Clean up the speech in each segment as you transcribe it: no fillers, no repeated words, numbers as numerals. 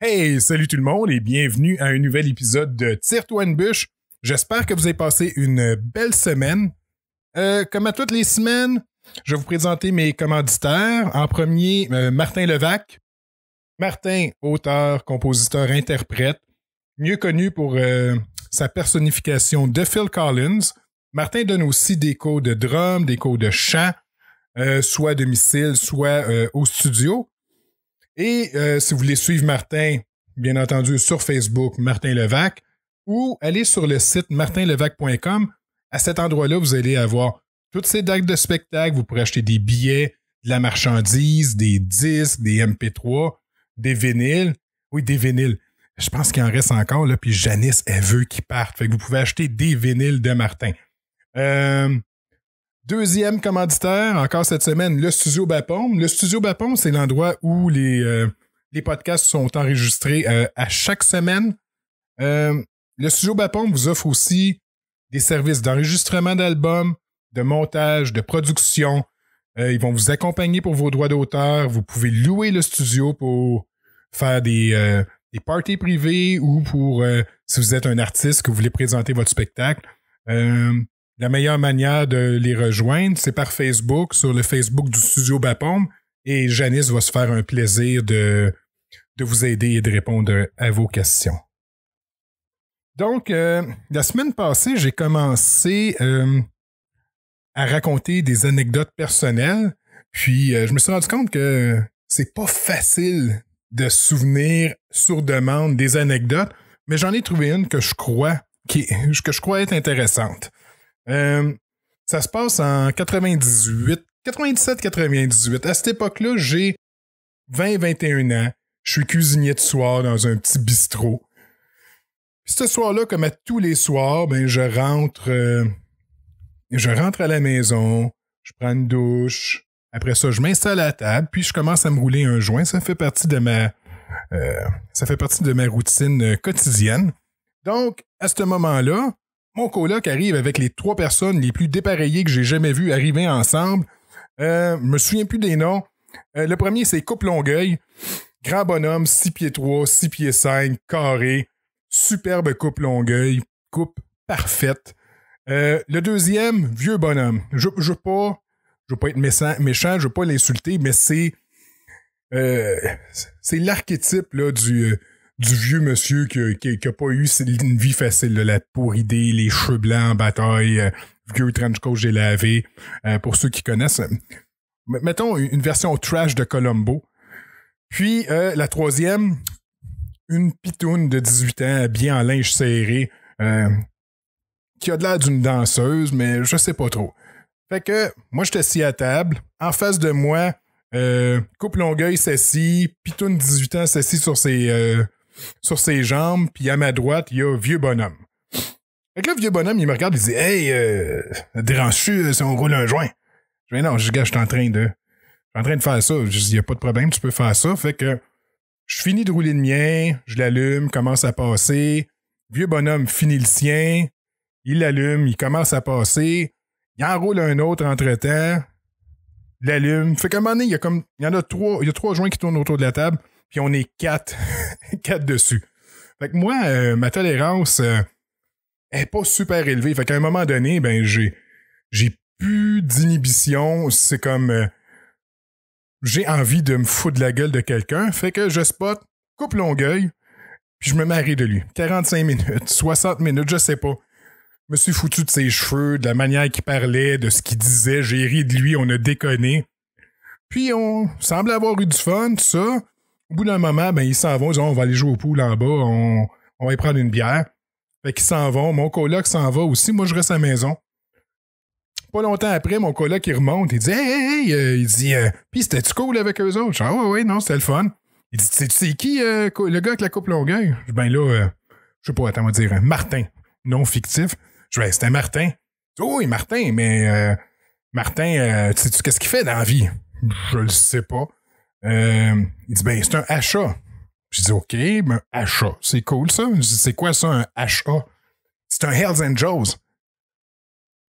Hey, salut tout le monde et bienvenue à un nouvel épisode de Tire-toi une bûche. J'espère que vous avez passé une belle semaine. Comme à toutes les semaines, je vais vous présenter mes commanditaires. En premier, Martin Levac. Martin, auteur, compositeur, interprète, mieux connu pour sa personnification de Phil Collins. Martin donne aussi des cours de drum, des cours de chant, soit à domicile, soit au studio. Et si vous voulez suivre Martin, bien entendu, sur Facebook, Martin Levac, ou allez sur le site martinlevac.com. À cet endroit-là, vous allez avoir toutes ces dates de spectacle. Vous pourrez acheter des billets, de la marchandise, des disques, des MP3, des vinyles. Oui, des vinyles. Je pense qu'il en reste encore, là, puis Janice, elle veut qu'ils partent. Fait que vous pouvez acheter des vinyles de Martin. Deuxième commanditaire, encore cette semaine, le Studio Bapaume. Le Studio Bapaume, c'est l'endroit où les podcasts sont enregistrés à chaque semaine. Le Studio Bapaume vous offre aussi des services d'enregistrement d'albums, de montage, de production. Ils vont vous accompagner pour vos droits d'auteur. Vous pouvez louer le studio pour faire des parties privées ou pour, si vous êtes un artiste que vous voulez présenter votre spectacle. La meilleure manière de les rejoindre, c'est par Facebook, sur le Facebook du Studio Bapaume. Et Janice va se faire un plaisir de vous aider et de répondre à vos questions. Donc, la semaine passée, j'ai commencé à raconter des anecdotes personnelles. Puis, je me suis rendu compte que c'est pas facile de se souvenir sur demande des anecdotes, mais j'en ai trouvé une que je crois être intéressante. Ça se passe en 97-98. À cette époque-là, j'ai 20-21 ans. Je suis cuisinier de soir dans un petit bistrot. Puis ce soir-là, comme à tous les soirs, ben je rentre à la maison, je prends une douche. Après ça, je m'installe à la table, puis je commence à me rouler un joint. Ça fait partie de ma routine quotidienne. Donc, à ce moment-là, mon coloc arrive avec les 3 personnes les plus dépareillées que j'ai jamais vues arriver ensemble. Je me souviens plus des noms. Le premier, c'est Coupe Longueuil. Grand bonhomme, 6 pieds 3, 6 pieds 5, carré. Superbe coupe Longueuil. Coupe parfaite. Le deuxième, vieux bonhomme. Je veux pas être méchant, je veux pas l'insulter, mais c'est l'archétype là, du vieux monsieur qui a pas eu une vie facile, là, la pourridée, les cheveux blancs en bataille, vieux trench coat j'ai lavé. Pour ceux qui connaissent, mettons une version trash de Columbo. Puis la troisième, une pitoune de 18 ans habillée en linge serré, qui a de l'air d'une danseuse, mais je sais pas trop. Fait que moi j'étais assis à table, en face de moi, Coupe Longueuil s'assit, pitoune 18 ans s'assit sur ses jambes, puis à ma droite, il y a vieux bonhomme. Fait que là, vieux bonhomme, il me regarde, il dit « Hey, dérange-tu si on roule un joint? » Je dis « Non, je suis en train de faire ça. » Je dis « Il n'y a pas de problème, tu peux faire ça. » Fait que je finis de rouler le mien, je l'allume, commence à passer. Vieux bonhomme finit le sien, il l'allume, il commence à passer. Il en roule un autre entre-temps, il l'allume. Fait qu'à un moment donné, il y a 3 joints qui tournent autour de la table. Puis on est 4 dessus. Fait que moi, ma tolérance est pas super élevée. Fait qu'à un moment donné, ben j'ai plus d'inhibition. C'est comme j'ai envie de me foutre de la gueule de quelqu'un. Fait que je spot Coupe Longueuil, puis je me marie de lui. 45 minutes, 60 minutes, je sais pas. Je me suis foutu de ses cheveux, de la manière qu'il parlait, de ce qu'il disait. J'ai ri de lui, on a déconné. Puis on semble avoir eu du fun, tout ça. Au bout d'un moment, ben ils s'en vont, ils disent on va aller jouer au pool en bas, on va y prendre une bière. Fait qu'ils s'en vont, mon coloc s'en va aussi, moi je reste à la maison. Pas longtemps après, mon coloc il remonte, il dit hey, il dit pis c'était-tu cool avec eux autres? Je dis ah ouais, non, c'était le fun. Il dit c'est qui le gars avec la coupe Longueuil? Je dis ben là, je sais pas, attends, on va dire Martin, non fictif. Je dis ben, c'était Martin. Oh oui, Martin, mais Martin, sais-tu qu'est-ce qu'il fait dans la vie? Je le sais pas. Il dit, ben, c'est un achat. Je dis, OK, ben, achat. C'est cool, ça. Je dis, c'est quoi ça, un achat? C'est un Hells Angels.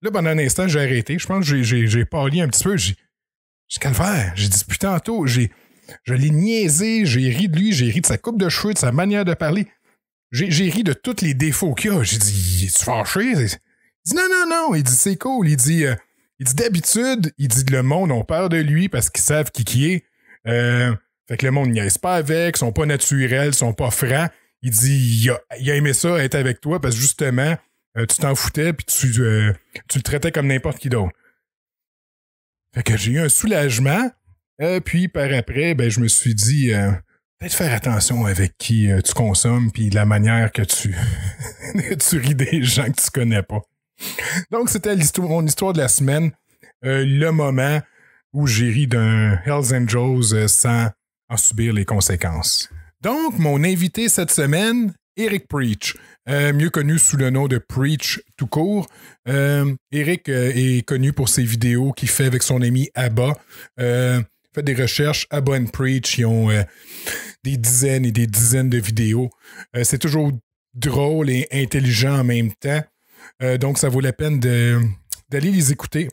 Là, pendant un instant, j'ai arrêté. Je pense que j'ai parlé un petit peu. J'ai calvaire. J'ai dit, depuis tantôt, j'ai Je l'ai niaisé, j'ai ri de lui, j'ai ri de sa coupe de cheveux, de sa manière de parler. J'ai ri de tous les défauts qu'il a. J'ai dit, es-tu fâché? Il dit, non. Il dit, c'est cool. Il dit, d'habitude, le monde ont peur de lui parce qu'ils savent qui est. Fait que le monde niaise pas avec, sont pas naturels, sont pas francs. Il dit, il a aimé ça, être avec toi, parce que justement, tu t'en foutais, puis tu le traitais comme n'importe qui d'autre. Fait que j'ai eu un soulagement, puis par après, ben, je me suis dit, peut-être faire attention avec qui tu consommes, puis la manière que tu ris des gens que tu connais pas. Donc, c'était mon histoire de la semaine, le moment où j'ai ri d'un Hells Angels sans en subir les conséquences. Donc, mon invité cette semaine, Eric Preach, mieux connu sous le nom de Preach tout court. Eric est connu pour ses vidéos qu'il fait avec son ami Abba. Fait des recherches. Abba and Preach, ils ont des dizaines et des dizaines de vidéos. C'est toujours drôle et intelligent en même temps. Donc, ça vaut la peine d'aller les écouter.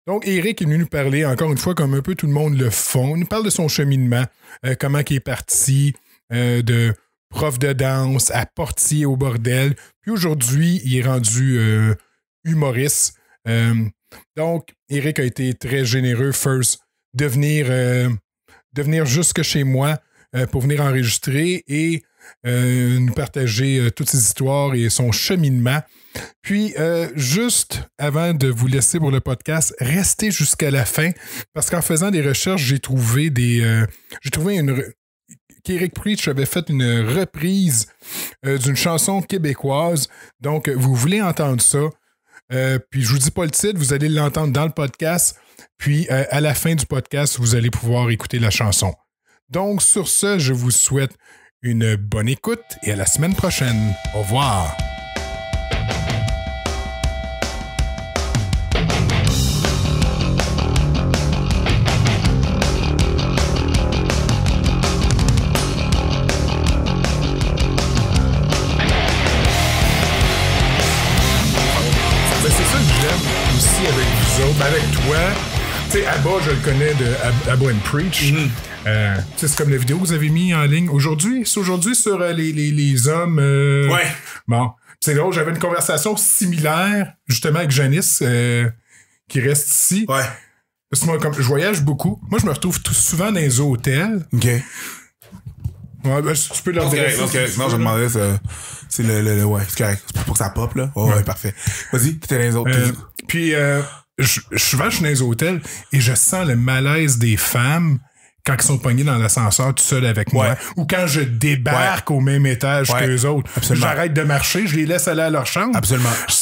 Donc, Eric est venu nous parler, encore une fois, comme un peu tout le monde le font. Il nous parle de son cheminement, comment il est parti de prof de danse à portier au bordel. Puis aujourd'hui, il est rendu humoriste. Donc, Eric a été très généreux, first, de venir jusque chez moi pour venir enregistrer et nous partager toutes ses histoires et son cheminement. Puis, juste avant de vous laisser pour le podcast, restez jusqu'à la fin, parce qu'en faisant des recherches, j'ai trouvé qu'Eric Preach avait fait une reprise d'une chanson québécoise. Donc, vous voulez entendre ça. Puis, je vous dis pas le titre, vous allez l'entendre dans le podcast. Puis, à la fin du podcast, vous allez pouvoir écouter la chanson. Donc, sur ce, je vous souhaite une bonne écoute et à la semaine prochaine. Au revoir. Avec toi, tu sais, Abba, je le connais de Abba and Preach. C'est comme la vidéo que vous avez mis en ligne aujourd'hui. C'est aujourd'hui sur les hommes. Ouais. Bon, c'est drôle, j'avais une conversation similaire, justement, avec Janice, qui reste ici. Ouais. Parce que moi, comme je voyage beaucoup, moi, je me retrouve souvent dans les hôtels. OK. Ouais, ben, tu peux leur dire. OK. Non, je demandais, c'est le ouais, c'est correct. C'est pour que ça pop, là. Oh, ouais, parfait. Vas-y, t'étais dans les autres. Puis, je suis dans les hôtels et je sens le malaise des femmes quand ils sont pognés dans l'ascenseur tout seul avec moi, ou quand je débarque au même étage qu'eux autres. Absolument. J'arrête de marcher, je les laisse aller à leur chambre. Absolument. Puis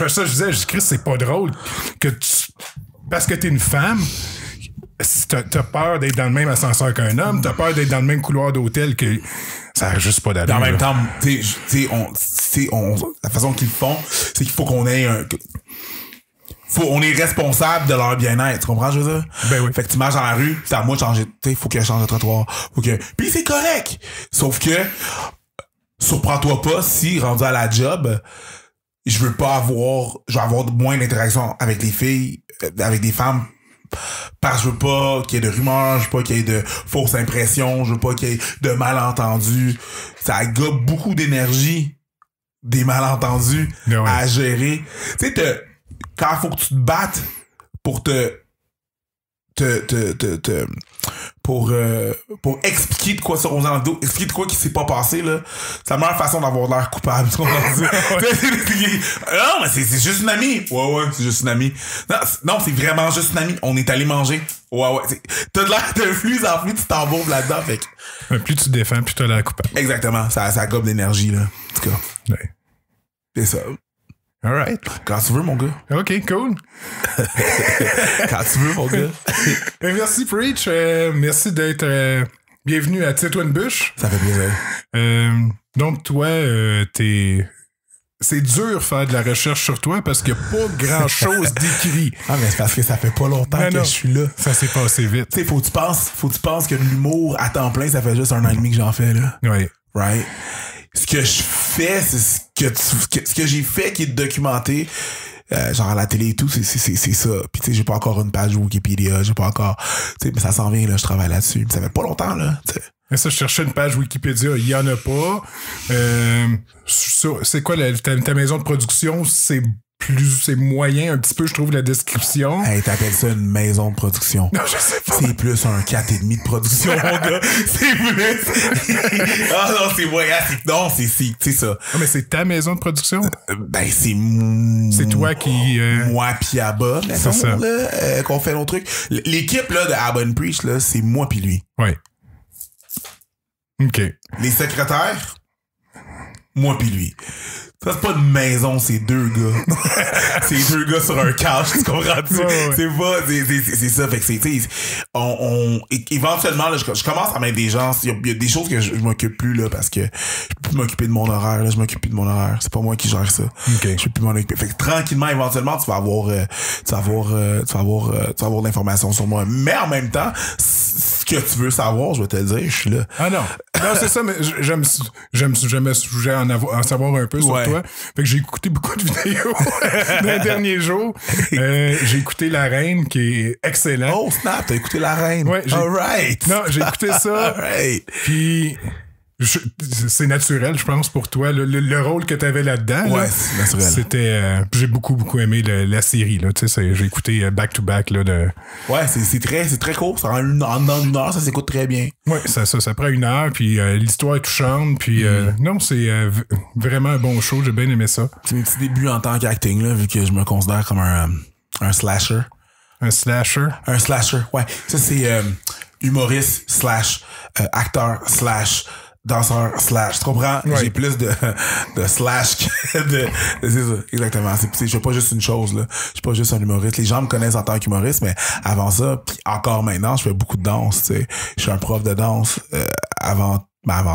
ça, je disais, Chris, c'est pas drôle que parce que t'es une femme, t'as peur d'être dans le même ascenseur qu'un homme, t'as peur d'être dans le même couloir d'hôtel que ça n'a juste pas d'allure. En même temps, la façon qu'ils le font, c'est qu'il faut qu'on ait on est responsable de leur bien-être, tu comprends, je veux dire? Ben oui. Fait que tu marches dans la rue, c'est à moi de changer, faut que je change de trottoir, puis c'est correct! Sauf que, surprends-toi pas si, rendu à la job, je vais avoir moins d'interaction avec les filles, avec des femmes, parce que je veux pas qu'il y ait de rumeurs, je veux pas qu'il y ait de fausses impressions, je veux pas qu'il y ait de malentendus. Ça gobe beaucoup d'énergie, des malentendus à gérer. Tu sais, quand il faut que tu te battes pour pour expliquer de quoi ça revient dans le dos, expliquer de quoi qui s'est pas passé, là, c'est la meilleure façon d'avoir l'air coupable. Non, mais c'est juste une amie. Ouais, c'est juste une amie. Non, c'est vraiment juste une amie. On est allé manger. Ouais. T'as de l'air de plus en plus, tu t'embourbes là-dedans, fait que... Plus tu te défends, plus t'as l'air coupable. Exactement. Ça gobe d'énergie, là. En tout cas. Ouais. C'est ça. All right. Quand tu veux, mon gars. OK, cool. Quand tu veux, mon gars. Merci, Preach. Merci d'être bienvenu à Tite One Bush. Ça fait plaisir. Donc, toi, c'est dur faire de la recherche sur toi parce qu'il n'y a pas grand-chose d'écrit. Ah, mais c'est parce que ça fait pas longtemps que je suis là. Ça s'est passé vite. Tu sais, faut que tu penses que l'humour à temps plein, ça fait juste 1 an et demi que j'en fais, là. Oui. Right? Ce que je fais, c'est ce que j'ai fait qui est documenté. genre à la télé et tout, c'est ça. Puis tu sais, j'ai pas encore une page Wikipédia, j'ai pas encore, tu sais, mais ça s'en vient, là, je travaille là-dessus. Ça fait pas longtemps, là, tu sais. Mais ça, je cherchais une page Wikipédia, il y en a pas. C'est quoi ta maison de production? C'est moyen un petit peu, je trouve, la description. Hey, t'appelles ça une maison de production. Non, je sais pas. C'est plus un 4,5 de production, mon gars. C'est plus. Ah non, c'est moyen. Non, c'est ça. Ah, mais c'est ta maison de production? Ben, c'est toi qui... Moi pis Abba, c'est ça. Là, qu'on fait nos trucs. L'équipe là de Abba and Preach, là, c'est moi pis lui. Ouais. OK. Les secrétaires, moi pis lui. Ça, c'est pas une maison, c'est deux gars. C'est deux gars sur un couch, tu comprends-tu? Ouais. C'est pas, c'est ça. Fait que c'est, tu sais, éventuellement, là, je commence à mettre des gens, il y a des choses que je m'occupe plus, là, parce que je peux plus m'occuper de mon horaire, là, je m'occupe plus de mon horaire. C'est pas moi qui gère ça. Okay. Je peux plus m'en occuper. Fait que tranquillement, éventuellement, tu vas avoir de l'information sur moi. Mais en même temps, ce que tu veux savoir, je vais te le dire, je suis là. Ah non. Non, c'est ça, mais j'aime en savoir un peu sur toi. Fait que j'ai écouté beaucoup de vidéos dans les derniers jours. J'ai écouté La Reine, qui est excellent. Oh, snap, t'as écouté La Reine. Ouais, all right. Non, j'ai écouté ça. All right. Puis... c'est naturel, je pense, pour toi. Le rôle que t'avais là-dedans. Ouais, là, c'est naturel. C'était... j'ai beaucoup aimé la série. Là, j'ai écouté back-to-back. Là, de... Ouais, c'est très court. Ça en une heure, ça s'écoute très bien. Ouais, ça prend 1 heure. Puis l'histoire est touchante. Puis non, c'est vraiment un bon show. J'ai bien aimé ça. C'est mes petits débuts en tant qu'acting, là, vu que je me considère comme un slasher. Un slasher? Un slasher, ouais. Ça, c'est humoriste / acteur / danseur / tu comprends? Ouais. J'ai plus de slash que de c'est ça, exactement. Je fais pas juste une chose, là. Je suis pas juste un humoriste. Les gens me connaissent en tant qu'humoriste, mais avant ça, puis encore maintenant, je fais beaucoup de danse, tu sais. Je suis un prof de danse avant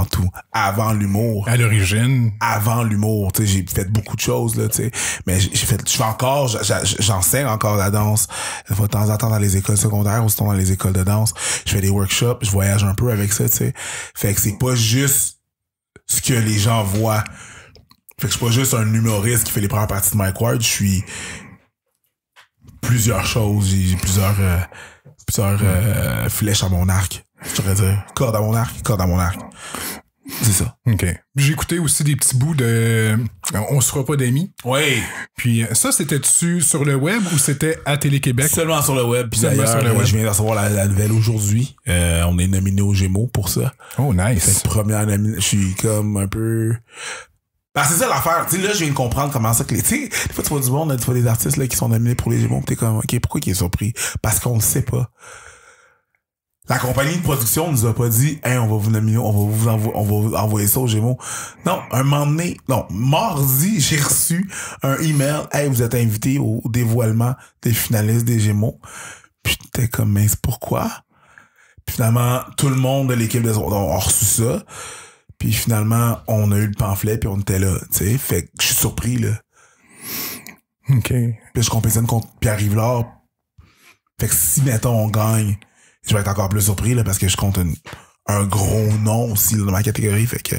tout. Avant l'humour. À l'origine. Avant l'humour, tu sais, j'ai fait beaucoup de choses, là, tu sais. Mais j'enseigne encore la danse. De temps en temps dans les écoles secondaires ou sinon dans les écoles de danse. Je fais des workshops, je voyage un peu avec ça, tu sais. Fait que c'est pas juste ce que les gens voient. Fait que je suis pas juste un humoriste qui fait les premières parties de Mike Ward, je suis plusieurs choses. J'ai plusieurs flèches à mon arc. Je pourrais dire corde à mon arc. C'est ça. OK. J'ai écouté aussi des petits bouts de On sera pas d'amis. Oui. Puis ça, c'était-tu sur le web ou c'était à Télé-Québec? Seulement sur le web. Puis Seulement d'ailleurs, sur le web. je viens de recevoir la nouvelle aujourd'hui. On est nominé aux Gémeaux pour ça. Oh, nice. Cette première nomination, je suis comme un peu... Ben, c'est ça l'affaire. Tu sais, là, je viens de comprendre comment ça que les... Tu sais, des fois, tu vois du monde, tu vois des artistes là, qui sont nominés pour les Gémeaux, pis t'es comme, OK, pourquoi il est surpris? Parce qu'on le sait pas. La compagnie de production nous a pas dit, hey, on va vous nominer, on va vous envoyer ça aux Gémeaux. Non, un moment donné, non, mardi, j'ai reçu un email, hey, vous êtes invité au dévoilement des finalistes des Gémeaux. Puis t'es comme, mais c'est pourquoi? Puis finalement, tout le monde de l'équipe a reçu ça. Puis finalement, on a eu le pamphlet puis on était là, tu sais. Fait que je suis surpris, là. OK. Puis je compétitionne contre Pierre Rivard. Fait que si, mettons, on gagne, je vais être encore plus surpris, là, parce que je compte un gros nom aussi, là, dans ma catégorie. Fait que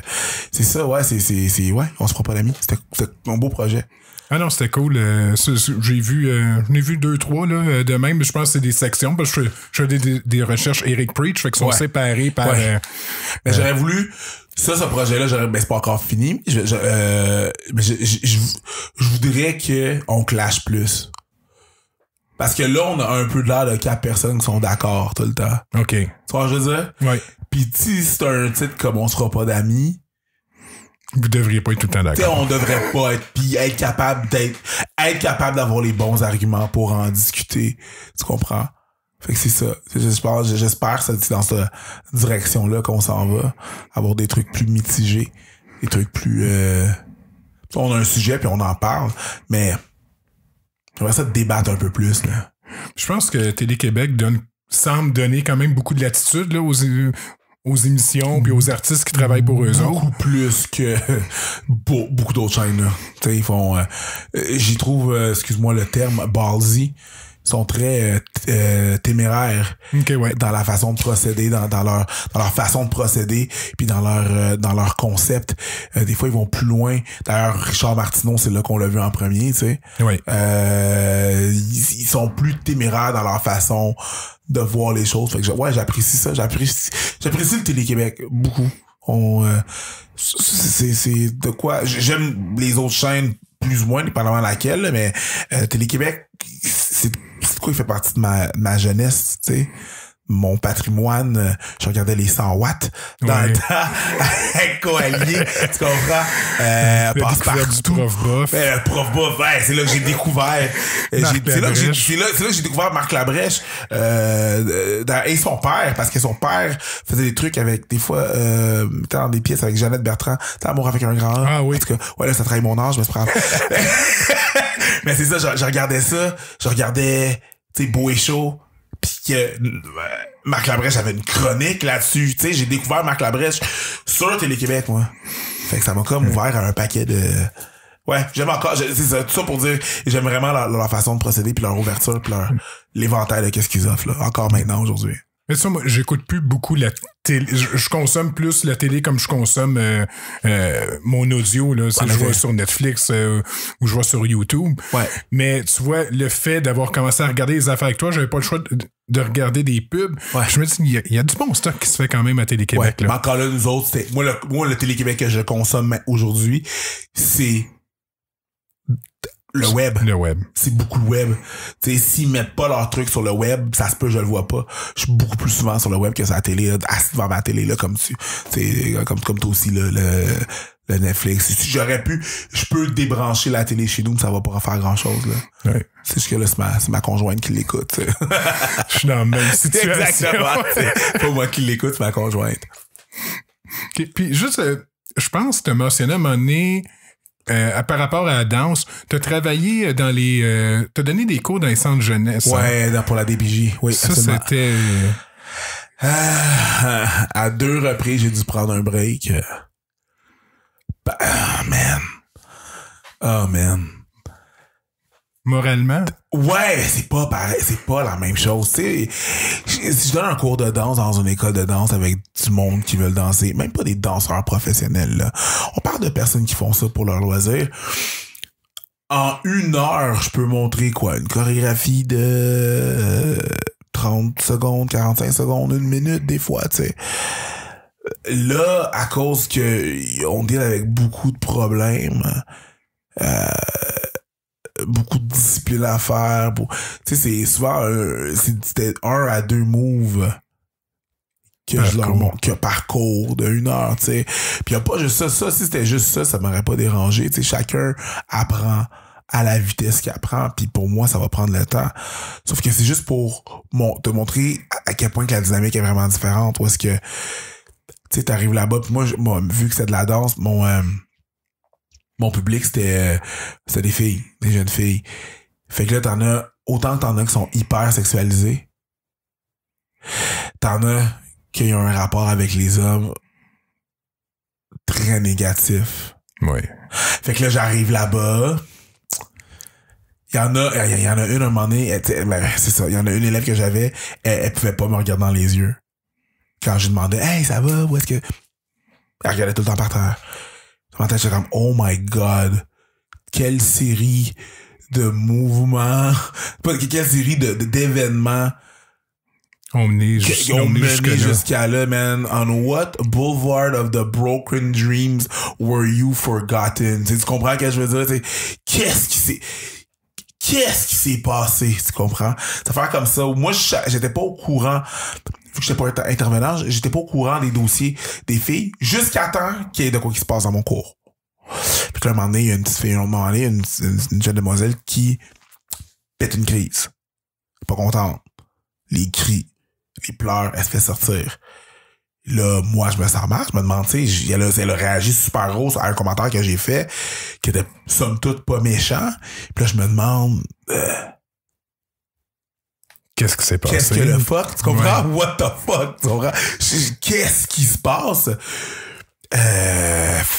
c'est ça, ouais, ouais, on se fera pas d'amis. C'était un beau projet. Ah non, c'était cool. J'en ai vu 2-3 là, de même, mais je pense que c'est des sections, parce que je fais des recherches Eric Preach, fait qu'ils sont séparés par... Ouais. Mais j'aurais voulu... ce projet-là, c'est pas encore fini. Je voudrais qu'on clash plus. Parce que là, on a un peu de l'air de 4 personnes qui sont d'accord tout le temps. OK. Tu vois ce que je veux dire? Oui. Pis si c'est un titre comme On sera pas d'amis, vous devriez pas être tout le temps d'accord. On devrait pas être, pis être capable d'avoir les bons arguments pour en discuter. Tu comprends? Fait que c'est ça. J'espère que c'est dans cette direction-là qu'on s'en va. Avoir des trucs plus mitigés. Des trucs plus... on a un sujet puis on en parle, mais j'aimerais ça débattre un peu plus, là. Je pense que Télé-Québec semble donner quand même beaucoup de latitude là, aux émissions puis aux artistes qui travaillent pour eux autres. Beaucoup plus que beaucoup d'autres chaînes, là. Tu sais, ils font... j'y trouve, excuse-moi le terme, ballsy. sont très téméraires dans la façon de procéder, dans leur façon de procéder, puis dans leur concept. Des fois, ils vont plus loin. D'ailleurs, Richard Martineau, c'est là qu'on l'a vu en premier, tu sais. Oui. Ils sont plus téméraires dans leur façon de voir les choses. Fait que j'apprécie ça. J'apprécie le Télé-Québec beaucoup. C'est de quoi. J'aime les autres chaînes plus ou moins, dépendamment de laquelle, mais Télé-Québec, c'est quoi, il fait partie de ma jeunesse, tu sais. Mon patrimoine, je regardais les 100 watts dans le temps avec Coallier, tu comprends? Du Prof Bof. Le Prof Bof, c'est là que j'ai découvert. C'est là que j'ai découvert Marc Labrèche et son père, parce que son père faisait des trucs avec, des fois, dans des pièces avec Jeannette Bertrand, Amour avec un grand A. Ah oui. En tout cas, ouais, là, ça trahit mon âge, mais c'est pas grave. Mais c'est ça, je regardais ça. Je regardais, tu sais, Beau et Chaud. Pis que Marc Labrèche avait une chronique là-dessus. Tu sais, j'ai découvert Marc Labrèche sur Télé-Québec, moi. Fait que ça m'a comme ouvert à un paquet de... Ouais, j'aime encore... C'est ça, tout ça pour dire... J'aime vraiment leur façon de procéder, puis leur ouverture, puis l'éventail de qu'est-ce qu'ils offrent, là. Encore maintenant, aujourd'hui. Mais ça, moi, j'écoute plus beaucoup la télé. Je consomme plus la télé comme je consomme mon audio. Là. Je vois sur Netflix ou je vois sur YouTube. Ouais. Mais tu vois, le fait d'avoir commencé à regarder les affaires avec toi, j'avais pas le choix de regarder des pubs. Ouais. Je me dis, il y a du bon stock qui se fait quand même à Télé-Québec. Ouais. Là. Mais encore là, nous autres, c'était... Moi, le Télé-Québec que je consomme aujourd'hui, c'est... Le web. C'est beaucoup le web. Tu sais, s'ils mettent pas leur truc sur le web, ça se peut, je le vois pas. Je suis beaucoup plus souvent sur le web que sur la télé, assis devant ma télé, là, comme comme toi aussi, là, le Netflix. Si j'aurais pu, je peux débrancher la télé chez nous, mais ça va pas faire grand chose, là. Ouais. C'est juste que là, c'est ma conjointe qui l'écoute, t'sais. Je suis dans la même situation. Exactement. C'est pas moi qui l'écoute, c'est ma conjointe. Okay. Puis juste, je pense que tu as mentionné à un moment donné, par rapport à la danse, t'as travaillé dans les... t'as donné des cours dans les centres jeunesse. Ouais, pour la DPJ. Oui, ça, absolument. c'était... à 2 reprises, j'ai dû prendre un break. Oh, man. Moralement? Ouais, c'est pas pareil, c'est pas la même chose. Tu sais, si je donne un cours de danse dans une école de danse avec du monde qui veulent danser, même pas des danseurs professionnels, là. On parle de personnes qui font ça pour leur loisir. En 1 heure, je peux montrer quoi? Une chorégraphie de 30 secondes, 45 secondes, 1 minute, des fois, tu sais. Là, à cause que on deal avec beaucoup de problèmes, beaucoup de discipline à faire. Tu sais, c'est souvent c'était 1 à 2 moves que je leur montre, que parcours de 1 heure, tu sais. Puis y a pas juste ça. Ça, si c'était juste ça, ça m'aurait pas dérangé. Tu sais, chacun apprend à la vitesse qu'il apprend, puis pour moi, ça va prendre le temps. Sauf que c'est juste pour te montrer à quel point que la dynamique est vraiment différente. Où est-ce que, tu sais, t'arrives là-bas, puis moi, vu que c'est de la danse, mon public, c'était des filles, des jeunes filles. Fait que là, autant que t'en as qui sont hyper sexualisés, t'en as qui ont un rapport avec les hommes très négatif. Oui. Fait que là, j'arrive là-bas. Il y en a une à un moment donné, c'est ça, il y en a une élève que j'avais, elle pouvait pas me regarder dans les yeux. Quand je lui demandais, hey, ça va, où est-ce que... Elle regardait tout le temps par terre. Dans ma tête, j'étais comme, oh my god, quelle série de mouvements, quelle série d'événements ont mené jusqu'à là, man. On what boulevard of the broken dreams were you forgotten? Tu comprends ce que je veux dire? Qu'est-ce qui s'est passé? Tu comprends? Ça fait comme ça. Moi, j'étais pas au courant, vu que j'étais pas intervenant, j'étais pas au courant des dossiers des filles jusqu'à temps qu'il y ait de quoi qui se passe dans mon cours. Puis là, à un moment donné, il y a une petite fille, une jeune demoiselle qui pète une crise. Pas contente. Les cris, les pleurs, elle se fait sortir. Là, moi, je me sens mal. Je me demande, tu sais, elle a réagi super gros à un commentaire que j'ai fait, qui était somme toute pas méchant. Puis là, je me demande... qu'est-ce qui s'est passé? Qu'est-ce que le fuck? Tu comprends? Ouais. What the fuck? Tu comprends? Qu'est-ce qui se passe?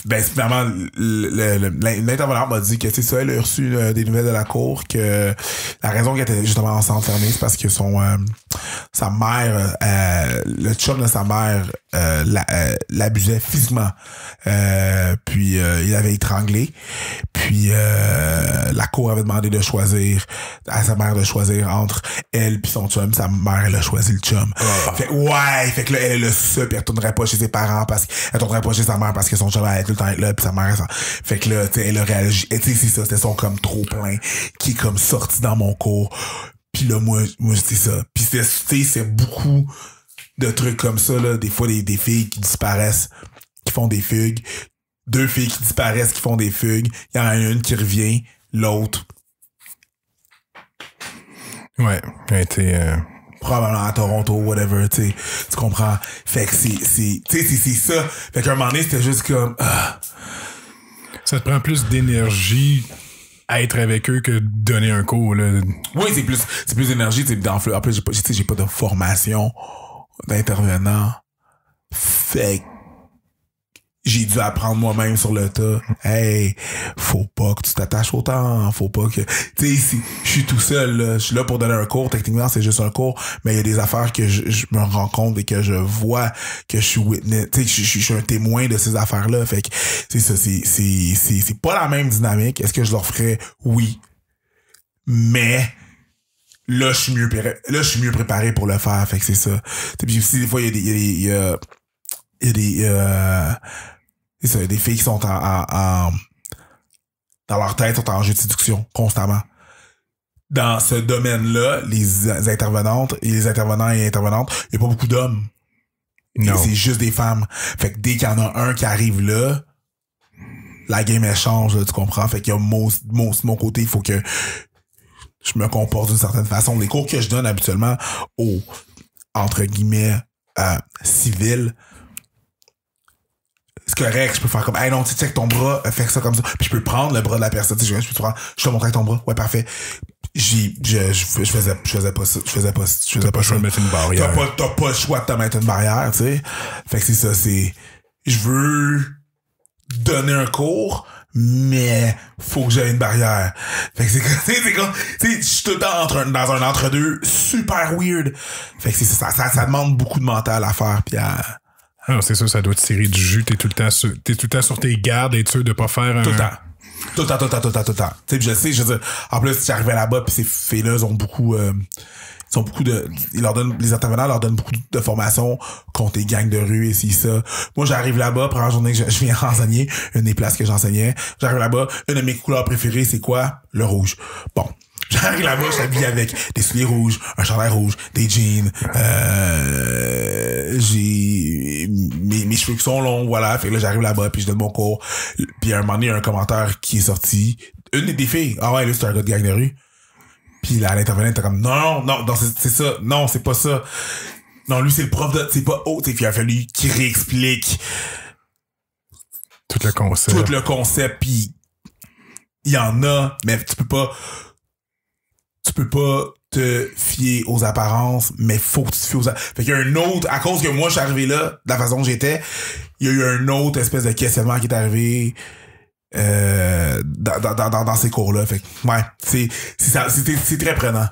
Ben finalement l'intervenante m'a dit que c'est ça, elle a reçu des nouvelles de la cour, que la raison qu'elle était justement en centre fermé, c'est parce que sa mère, le chum de sa mère l'abusait physiquement, puis il avait étranglé, puis la cour avait demandé de choisir à sa mère de choisir entre elle puis son chum. Sa mère, elle a choisi le chum. Fait que là elle a ça, puis elle retournerait pas chez ses parents parce qu'elle retournerait pas chez sa mère parce que son chum allait tout le temps être là, puis sa mère fait que là, tu sais, elle a réagi. Tu sais, c'est ça, c'était son comme trop plein qui est comme sorti dans mon cours. Puis là, moi c'est ça. Puis c'est beaucoup de trucs comme ça, là. Des fois, des filles qui disparaissent, qui font des fugues. 2 filles qui disparaissent, qui font des fugues. Il y en a une qui revient, l'autre. Ouais, elle a été... probablement à Toronto, whatever, tu comprends? Fait que c'est ça. Fait qu'à un moment donné, c'était juste comme... Ça te prend plus d'énergie à être avec eux que donner un cours, là. Oui, c'est plus d'énergie, tu sais. En plus, j'ai pas de formation d'intervenant. Fait que j'ai dû apprendre moi-même sur le tas. Hey, faut pas que tu t'attaches autant, faut pas que... Tu sais, je suis tout seul, là. Je suis là pour donner un cours. Techniquement, c'est juste un cours, mais il y a des affaires que je me rends compte et que je vois, que je suis witness. Tu sais, je suis un témoin de ces affaires-là. Fait que, c'est ça, c'est pas la même dynamique. Est-ce que je leur ferais? Oui. Mais... Là, je suis mieux préparé pour le faire. Fait que c'est ça. Puis aussi, des fois, il y a des filles qui sont dans leur tête, sont en jeu de séduction constamment. Dans ce domaine-là, les intervenantes et les intervenants et intervenantes, il n'y a pas beaucoup d'hommes. C'est juste des femmes. Fait que dès qu'il y en a un qui arrive là, la game elle change, là, tu comprends? Fait qu'il y a mon côté, il faut que je me comporte d'une certaine façon. Les cours que je donne habituellement aux, entre guillemets, civils, c'est correct, je peux faire comme, hey non, tu check ton bras, fais ça comme ça. Puis je peux prendre le bras de la personne, je te montrer avec ton bras. Ouais, parfait. Je faisais pas ça. Je faisais pas ça. Mettre une barrière. T'as pas le choix de te mettre une barrière, tu sais. Fait que c'est ça, je veux donner un cours, mais faut que j'aie une barrière. Fait que c'est comme, je suis tout le temps dans un entre-deux super weird. Fait que c'est ça demande beaucoup de mental à faire, puis à... Ah, c'est ça, ça doit te tirer du jus. T'es tout le temps sur tes gardes et sûr de pas faire un... Tout le temps. Tu sais, je sais, je veux dire, en plus, si j'arrivais là-bas, puis ces filles-là, ils ont beaucoup les intervenants leur donnent beaucoup de formations contre les gangs de rue et si ça. Moi, j'arrive là-bas, première journée que je viens enseigner, une des places que j'enseignais. J'arrive là-bas, une de mes couleurs préférées, c'est quoi? Le rouge. Bon. J'arrive là-bas, je t'habille avec des souliers rouges, un chandail rouge, des jeans, j'ai mes cheveux qui sont longs, voilà. Fait que là, j'arrive là-bas, puis je donne mon cours. Puis à un moment donné, il y a un commentaire qui est sorti. Une des filles, ah ouais, là, c'est un gars de gang de rue. Puis là, l'intervenant était comme, non, c'est ça. Non, c'est pas ça. Non, lui, c'est le prof de, c'est pas autre. Puis il a fallu qu'il réexplique tout le concept, puis il y en a, mais tu peux pas te fier aux apparences, mais faut que tu te fies aux apparences. Fait qu'il y a un autre, à cause que moi, je suis arrivé là, de la façon que j'étais, il y a eu un autre espèce de questionnement qui est arrivé, dans ces cours-là. Fait que, ouais, c'est très prenant.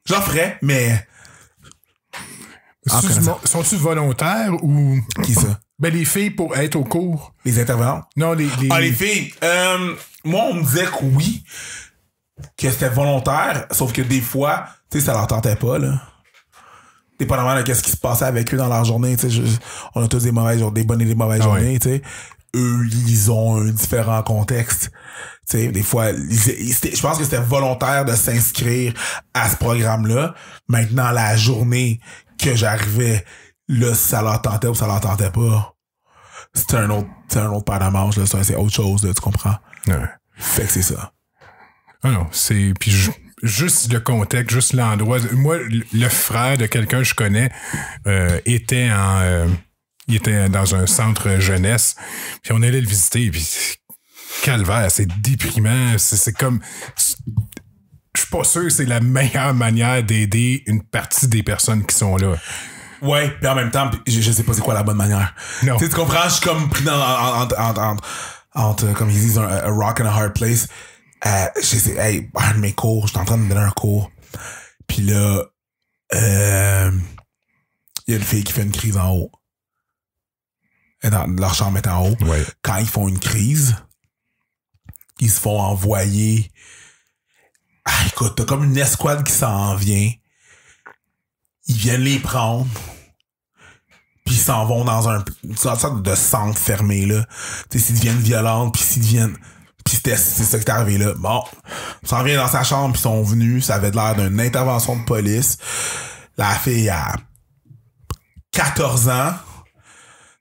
J'en ferais, mais... Sont-tu volontaires ou... Qui ça? Ben, les filles pour être au cours. Les intervenants? Non, les... Ah, les filles. Moi, on me disait que oui, que c'était volontaire, sauf que des fois, tu sais, ça leur tentait pas, là. Dépendamment de qu'est-ce qui se passait avec eux dans leur journée, tu sais, on a tous des bonnes et des mauvaises journées, tu sais. Eux, ils ont un différent contexte. Tu sais, des fois, je pense que c'était volontaire de s'inscrire à ce programme-là. Maintenant, la journée que j'arrivais, là, ça leur tentait ou ça leur tentait pas. C'est un autre paire de manches, là. C'est autre chose, là, tu comprends? Ouais. Fait que c'est ça. Ah non, c'est... Puis juste le contexte, juste l'endroit. Moi, le frère de quelqu'un que je connais était dans un centre jeunesse. Puis on allait le visiter. Puis calvaire, c'est déprimant. C'est comme... Je suis pas sûr que c'est la meilleure manière d'aider une partie des personnes qui sont là. Ouais, puis en même temps, je sais pas c'est quoi la bonne manière. Non. Tu sais, tu comprends? Je suis comme pris entre comme ils disent, un rock and a hard place. Je sais, hey, un de mes cours, j'étais en train de me donner un cours. Puis là, il y a une fille qui fait une crise en haut. Leur chambre est en haut. Ouais. Quand ils font une crise, ils se font envoyer. Écoute, t'as comme une escouade qui s'en vient. Ils viennent les prendre. Puis ils s'en vont dans une sorte de centre fermé, là. Tu sais, s'ils deviennent violents, puis s'ils deviennent... Puis c'est ça qui est arrivé, là. Bon, ils s'en viennent dans sa chambre, puis ils sont venus. Ça avait l'air d'une intervention de police. La fille a 14 ans.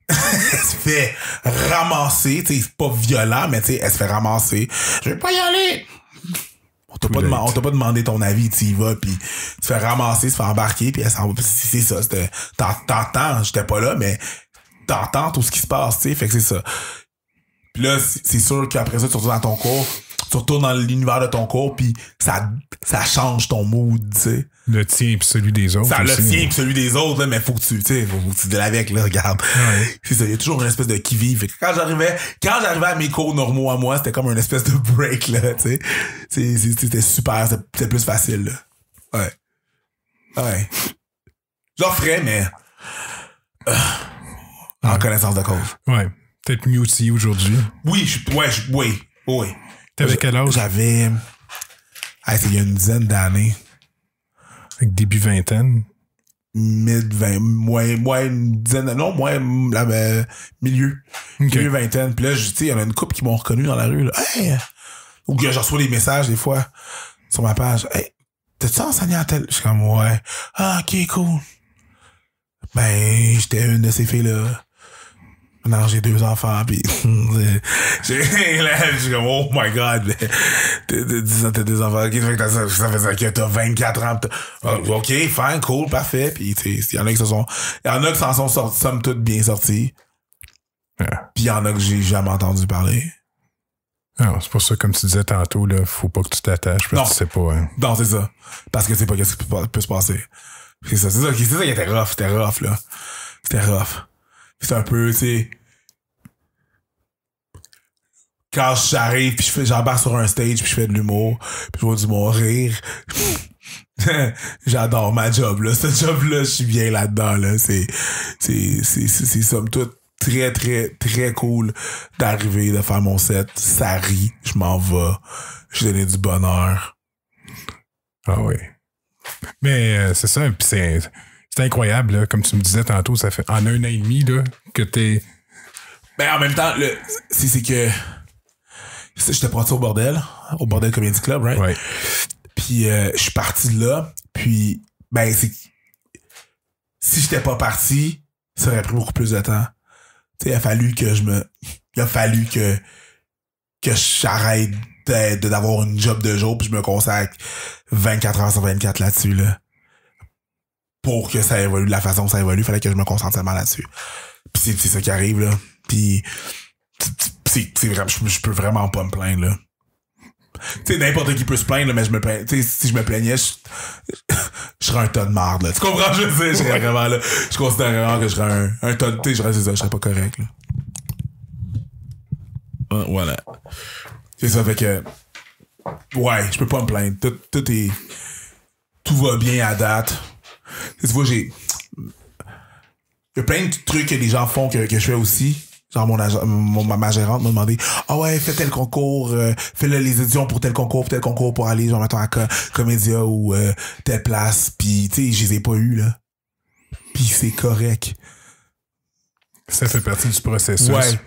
Elle se fait ramasser. Tu sais, c'est pas violent, mais tu sais, elle se fait ramasser. Je vais pas y aller! On t'a pas demandé ton avis, tu y vas, puis tu te fais ramasser, tu te fais embarquer, puis elle s'en va. C'est ça, t'entends, j'étais pas là, mais t'entends tout ce qui se passe, tu sais, fait que c'est ça. Puis là, c'est sûr qu'après ça, tu retournes dans ton cours, tu retournes dans l'univers de ton cours, puis ça change ton mood, tu sais. Le tien pis celui des autres. Ça, aussi. le tien pis celui des autres, là, mais faut que tu deals avec, là, regarde. Ouais. C'est ça, il y a toujours une espèce de qui-vive. Fait que quand j'arrivais à mes cours normaux à moi, c'était comme une espèce de break, là, tu sais. C'était super, c'était plus facile, là. Ouais. J'en ferais, mais, en connaissance de cause. Ouais. Peut-être mieux aussi aujourd'hui. Oui. T'avais quel âge? J'avais, c'est il y a une dizaine d'années. Avec début vingtaine. Mid-20, une dizaine, non, milieu. Okay. Milieu vingtaine. Puis là, tu sais, il y en a une couple qui m'ont reconnu dans la rue, là. Hey! Ou que je reçois des messages, des fois, sur ma page. Hey, t'as-tu enseigné à tel? Je suis comme, ouais. Ah, ok, cool. Ben, j'étais une de ces filles-là. Non, j'ai 2 enfants, pis je suis comme, oh my god, t'as 2 enfants, ok, ça fait ça que t'as 24 ans, ok, fine, cool, parfait, pis il y en a qui s'en sont sortis, somme toute bien sortis, pis il y en a que j'ai jamais entendu parler. Non, c'est pour ça, comme tu disais tantôt, là, faut pas que tu t'attaches, parce que tu sais pas, hein. Non, c'est ça, parce que tu sais pas qu'est-ce qui peut se passer. C'est ça qui était rough, là. C'était rough. C'est un peu, tu sais, quand j'arrive puis j'embarque sur un stage puis je fais de l'humour puis je vois du monde rire. J'adore ma job, là. Ce job-là, je suis bien là-dedans, là. C'est somme toute très, très, très cool d'arriver, de faire mon set. Ça rit, je m'en vais. Je donne du bonheur. Ah oui. Mais c'est ça, puis c'est incroyable, là, comme tu me disais tantôt, ça fait en 1 an et demi là, que t'es... Ben en même temps, c'est que j'étais parti au bordel Comedy Club, right? Ouais. Puis je suis parti de là, puis ben si j'étais pas parti, ça aurait pris beaucoup plus de temps. Tu sais, il a fallu que j'arrête d'avoir une job de jour puis je me consacre 24 heures sur 24 là-dessus, là. Pour que ça évolue de la façon que ça évolue, il fallait que je me concentre seulement là-dessus. Puis c'est ça qui arrive, là. Puis c'est vraiment, je peux vraiment pas me plaindre, là. Tu sais, n'importe qui peut se plaindre, là, mais je me plains. Tu sais, si je me plaignais, je serais un tas de marde, là. Tu comprends, je sais, je serais vraiment, là. Je considère vraiment que je serais un tas de, tu sais, je serais pas correct, là. Voilà. C'est ça, fait que, ouais, je peux pas me plaindre. Tout va bien à date. Tu vois, il y a plein de trucs que les gens font que je fais aussi. Genre, ma gérante m'a demandé, ouais, fais tel concours, fais les éditions pour tel concours pour aller, genre, mettons, à Comédia ou telle place. Pis, tu sais, je les ai pas eu, là. Pis c'est correct. Ça fait partie du processus. Ouais,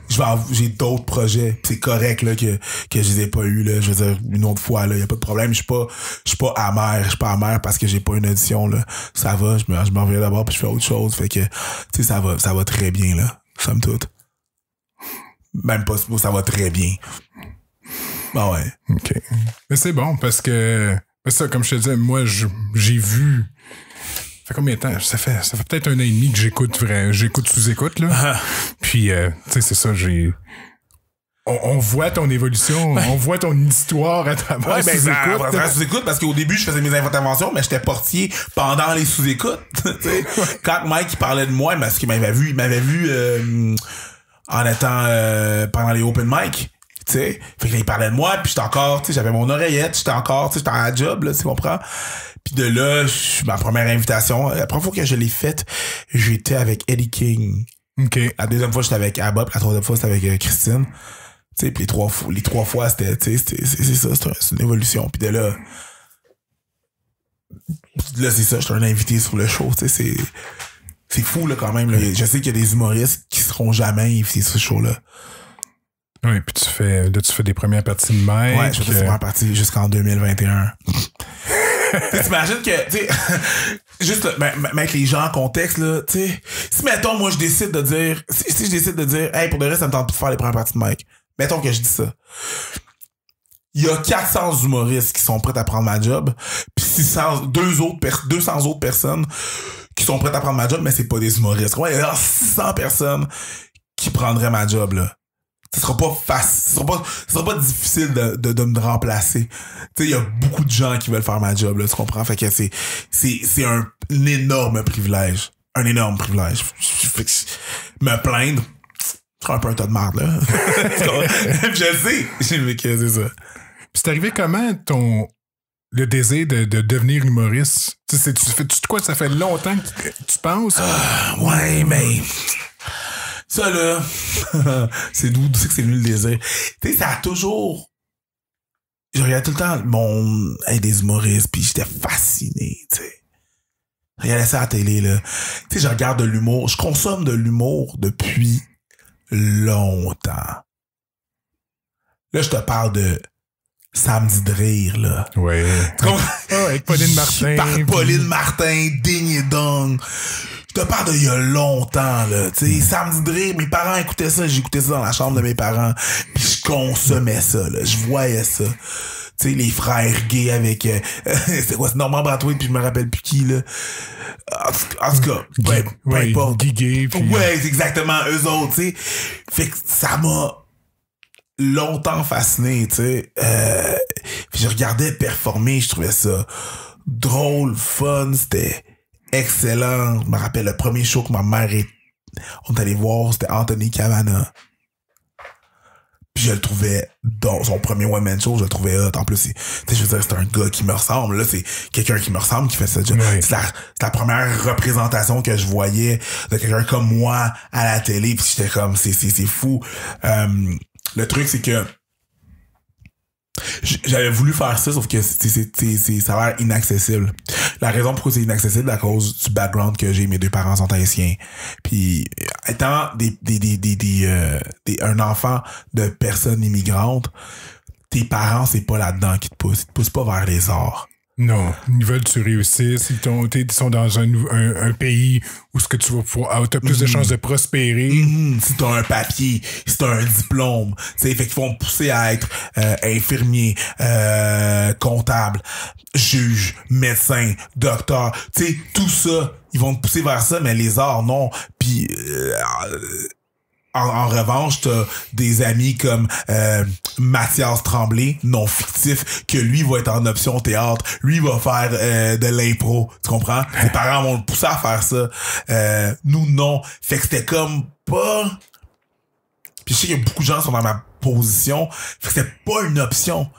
j'ai d'autres projets. Pis c'est correct, là, que je les ai pas eu, là. Je veux dire, une autre fois, là, y a pas de problème. Je suis pas amer. Je suis pas amer parce que j'ai pas une audition, là. Ça va, je m'en reviens d'abord puis je fais autre chose. Fait que, tu sais, ça va très bien, là. Somme toute. Même pas, ça va très bien. Ah ouais. OK. Mais c'est bon parce que, ça, comme je te disais, moi, j'ai vu. Ça fait combien de temps? Ça fait peut-être 1 an et demi que j'écoute sous-écoute, là. Puis, tu sais, c'est ça, j'ai on voit ton évolution, on voit ton histoire à travers sous-écoute, parce qu'au début, je faisais mes interventions, mais j'étais portier pendant les sous-écoutes. Quand Mike il parlait de moi, parce qu'il m'avait vu en étant pendant les open mic. T'sais, fait qu'il parlait de moi, puis j'étais encore, j'avais mon oreillette, j'étais à la job, là, tu comprends? Puis de là, ma première invitation, la première fois que je l'ai faite, j'étais avec Eddie King. OK. La deuxième fois, j'étais avec Abba, puis la troisième fois, c'était avec Christine. Tu sais, puis les trois fois, c'est une évolution. Puis de là, c'est ça, j'étais un invité sur le show, tu sais, c'est fou, là, quand même, là. Je sais qu'il y a des humoristes qui seront jamais invités sur ce show-là. Oui, puis tu fais des premières parties de Mike. Ouais, je fais des premières parties jusqu'en 2021. T'imagines que, tu sais, juste, mettre les gens en contexte, là, tu sais, si, mettons, moi, je décide de dire, hey, pour de vrai, ça me tente plus de faire les premières parties de Mike. Mettons que je dis ça. Il y a 400 humoristes qui sont prêts à prendre ma job, puis 200 autres personnes qui sont prêtes à prendre ma job, mais c'est pas des humoristes. Ouais, il y a 600 personnes qui prendraient ma job, là. Ce sera pas facile, ce sera pas difficile de me remplacer. Tu sais, il y a beaucoup de gens qui veulent faire ma job, là, tu comprends? Fait que c'est un énorme privilège. Un énorme privilège. Fait que me plaindre, je serais un peu un tas de merde, là. Je le sais. C'est ça. Puis c'est arrivé comment le désir de devenir humoriste? Tu sais, tu fais quoi? Ça fait longtemps que tu penses? Ouais, mais ça, là, c'est d'où c'est que c'est venu le désir. Tu sais, ça a toujours... Je regardais tout le temps des humoristes, puis j'étais fasciné, tu sais. Je regardais ça à la télé, là. Tu sais, je regarde de l'humour. Je consomme de l'humour depuis longtemps. Là, je te parle de Samedi de rire, là. Ouais. Avec Pauline Martin. Pauline Martin, Ding et Dong. Je te parle de il y a longtemps, là. Tu sais, Samedi de rire, mes parents écoutaient ça, j'écoutais ça dans la chambre de mes parents. Puis je consommais ça, là. Je voyais ça. Tu sais, les frères gays avec... c'est quoi, c'est Normand Bratois, puis je me rappelle plus qui, là. En tout cas, peu importe. Guy Gay, puis... Ouais, c'est exactement eux autres, tu sais. Fait que ça m'a longtemps fasciné, tu sais. Puis je regardais performer, je trouvais ça drôle, fun, c'était excellent. Je me rappelle le premier show que ma mère on est allé voir, c'était Anthony Cavana. Puis je le trouvais, dans son premier one-man show, je le trouvais hot. En plus, je veux dire, c'est un gars qui me ressemble. Là, c'est quelqu'un qui me ressemble qui fait ça. Ouais. C'est la première représentation que je voyais de quelqu'un comme moi à la télé. Puis j'étais comme, c'est fou. Le truc, c'est que j'avais voulu faire ça, sauf que ça a l'air inaccessible. La raison pourquoi c'est inaccessible, à cause du background que j'ai, mes deux parents sont haïtiens. Puis, étant un enfant de personnes immigrantes, tes parents, c'est pas là-dedans qui te poussent. Ils te poussent pas vers les arts. Non, ils veulent que tu réussisses. Ils sont dans un pays où ce que tu vas pouvoir, t'as plus de chances de prospérer. Si t'as un papier, si t'as un diplôme, fait qu'ils vont me pousser à être infirmier, comptable, juge, médecin, docteur. Tu sais, tout ça, ils vont te pousser vers ça, mais les arts, non. Puis en revanche, t'as des amis comme Mathias Tremblay, non fictif, que lui va être en option théâtre, lui va faire de l'impro, tu comprends? Ses parents vont le pousser à faire ça. Nous, non. Fait que c'était comme pas... Puis je sais qu'il y a beaucoup de gens qui sont dans ma position, fait que c'était pas une option.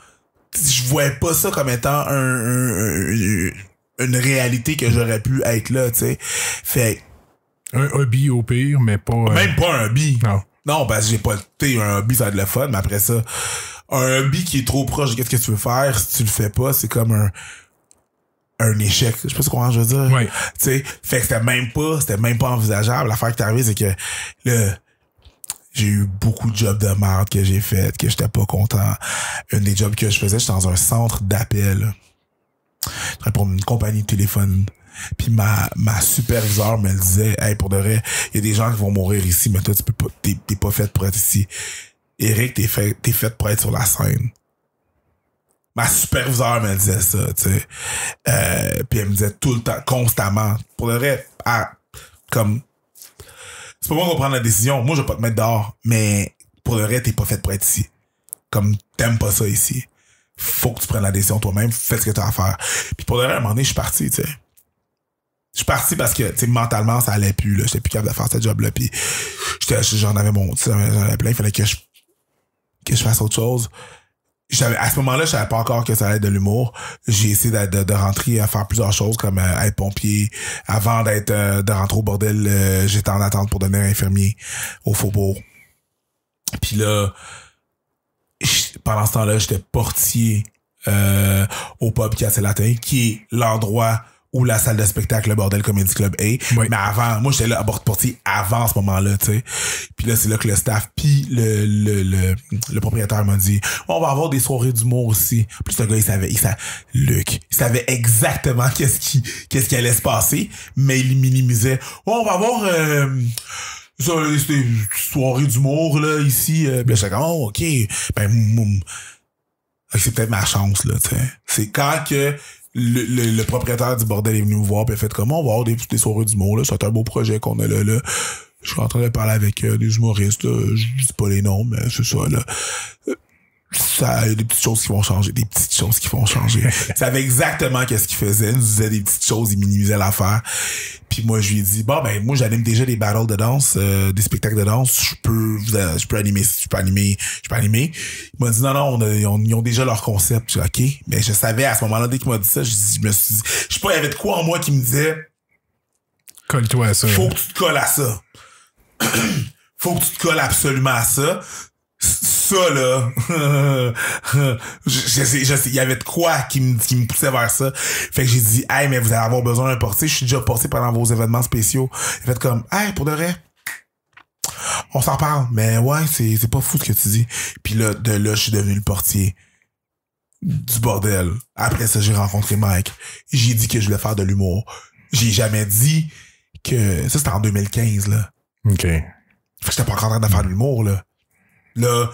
Je voyais pas ça comme étant une réalité que j'aurais pu être là, tu sais. Fait un hobby au pire, mais pas... Même pas un hobby. Non. Non, parce que j'ai pas... Tu sais, un hobby, ça va être le fun, mais après ça, un hobby qui est trop proche de qu'est-ce que tu veux faire, si tu le fais pas, c'est comme un échec. Je sais pas comment je veux dire. Ouais. Tu sais, fait que c'était même pas envisageable. L'affaire qui est arrivée, c'est que là, j'ai eu beaucoup de jobs de merde que j'ai fait, que j'étais pas content. Un des jobs que je faisais, j'étais dans un centre d'appel. Je travaillais pour une compagnie de téléphone. Puis ma superviseure me disait, hey, pour de vrai, il y a des gens qui vont mourir ici, mais toi, tu peux pas, t'es pas fait pour être ici. Eric, t'es fait pour être sur la scène. Ma superviseure me disait ça, tu sais. Puis elle me disait tout le temps, constamment. Pour de vrai, comme, c'est pas moi qui va prendre la décision. Moi, je vais pas te mettre dehors. Mais pour le reste, t'es pas fait pour être ici. Comme t'aimes pas ça ici. Faut que tu prennes la décision toi-même, fais ce que t'as à faire. Puis pour le reste, à un moment donné, je suis parti, tu sais. Je suis parti parce que, tu sais, mentalement, ça allait plus, là. J'étais plus capable de faire ce job-là. Puis j'en avais mon, tu sais, j'en avais plein. Il fallait que je fasse autre chose. À ce moment-là, je savais pas encore que ça allait être de l'humour. J'ai essayé de rentrer à faire plusieurs choses, comme être pompier. Avant de rentrer au bordel, j'étais en attente pour devenir infirmier au Faubourg. Puis là, pendant ce temps-là, j'étais portier au pub Café Latin, qui est l'endroit où la salle de spectacle, le Bordel Comedy Club est. Oui. Mais avant, moi, j'étais là à portier avant ce moment-là, tu sais. Puis là, c'est là que le staff, puis le propriétaire m'a dit, on va avoir des soirées d'humour aussi. Puis le gars, Luc, il savait exactement qu'est-ce qui allait se passer, mais il minimisait. On va avoir ça, des soirées d'humour, là, ici. Puis j'étais comme, oh, OK. Ben, c'est peut-être ma chance, là, tu sais. C'est quand que le propriétaire du bordel est venu me voir, puis il a fait comment on va avoir des soirées d'humour, là. C'est un beau projet qu'on a là. Je suis en train de parler avec des humoristes, là. Je dis pas les noms, mais c'est ça, là. Ça, il y a des petites choses qui vont changer. Des petites choses qui vont changer. Il savait exactement qu'est-ce qu'il faisait. Il nous disait des petites choses, il minimisait l'affaire. Puis moi, je lui ai dit, bon, ben, moi, j'anime déjà des battles de danse, des spectacles de danse. Je peux animer. Il m'a dit, non, ils ont déjà leur concept. J'ai dit, OK. Mais je savais, à ce moment-là, dès qu'il m'a dit ça, je me suis dit, je sais pas, il y avait de quoi en moi qui me disait, colle-toi à ça. Faut que tu te colles à ça. Faut que tu te colles absolument à ça. Ça, là, il y avait de quoi qui me poussait vers ça. Fait que j'ai dit, hey, mais vous allez avoir besoin d'un portier. Je suis déjà portier pendant vos événements spéciaux. Il a fait comme, hey, pour de vrai, on s'en parle. Mais ouais, c'est pas fou ce que tu dis. Puis là, de là, je suis devenu le portier du bordel. Après ça, j'ai rencontré Mike. J'ai dit que je voulais faire de l'humour. J'ai jamais dit que... Ça, c'était en 2015, là. OK. Fait que j'étais pas encore en train de faire de l'humour, là. Là,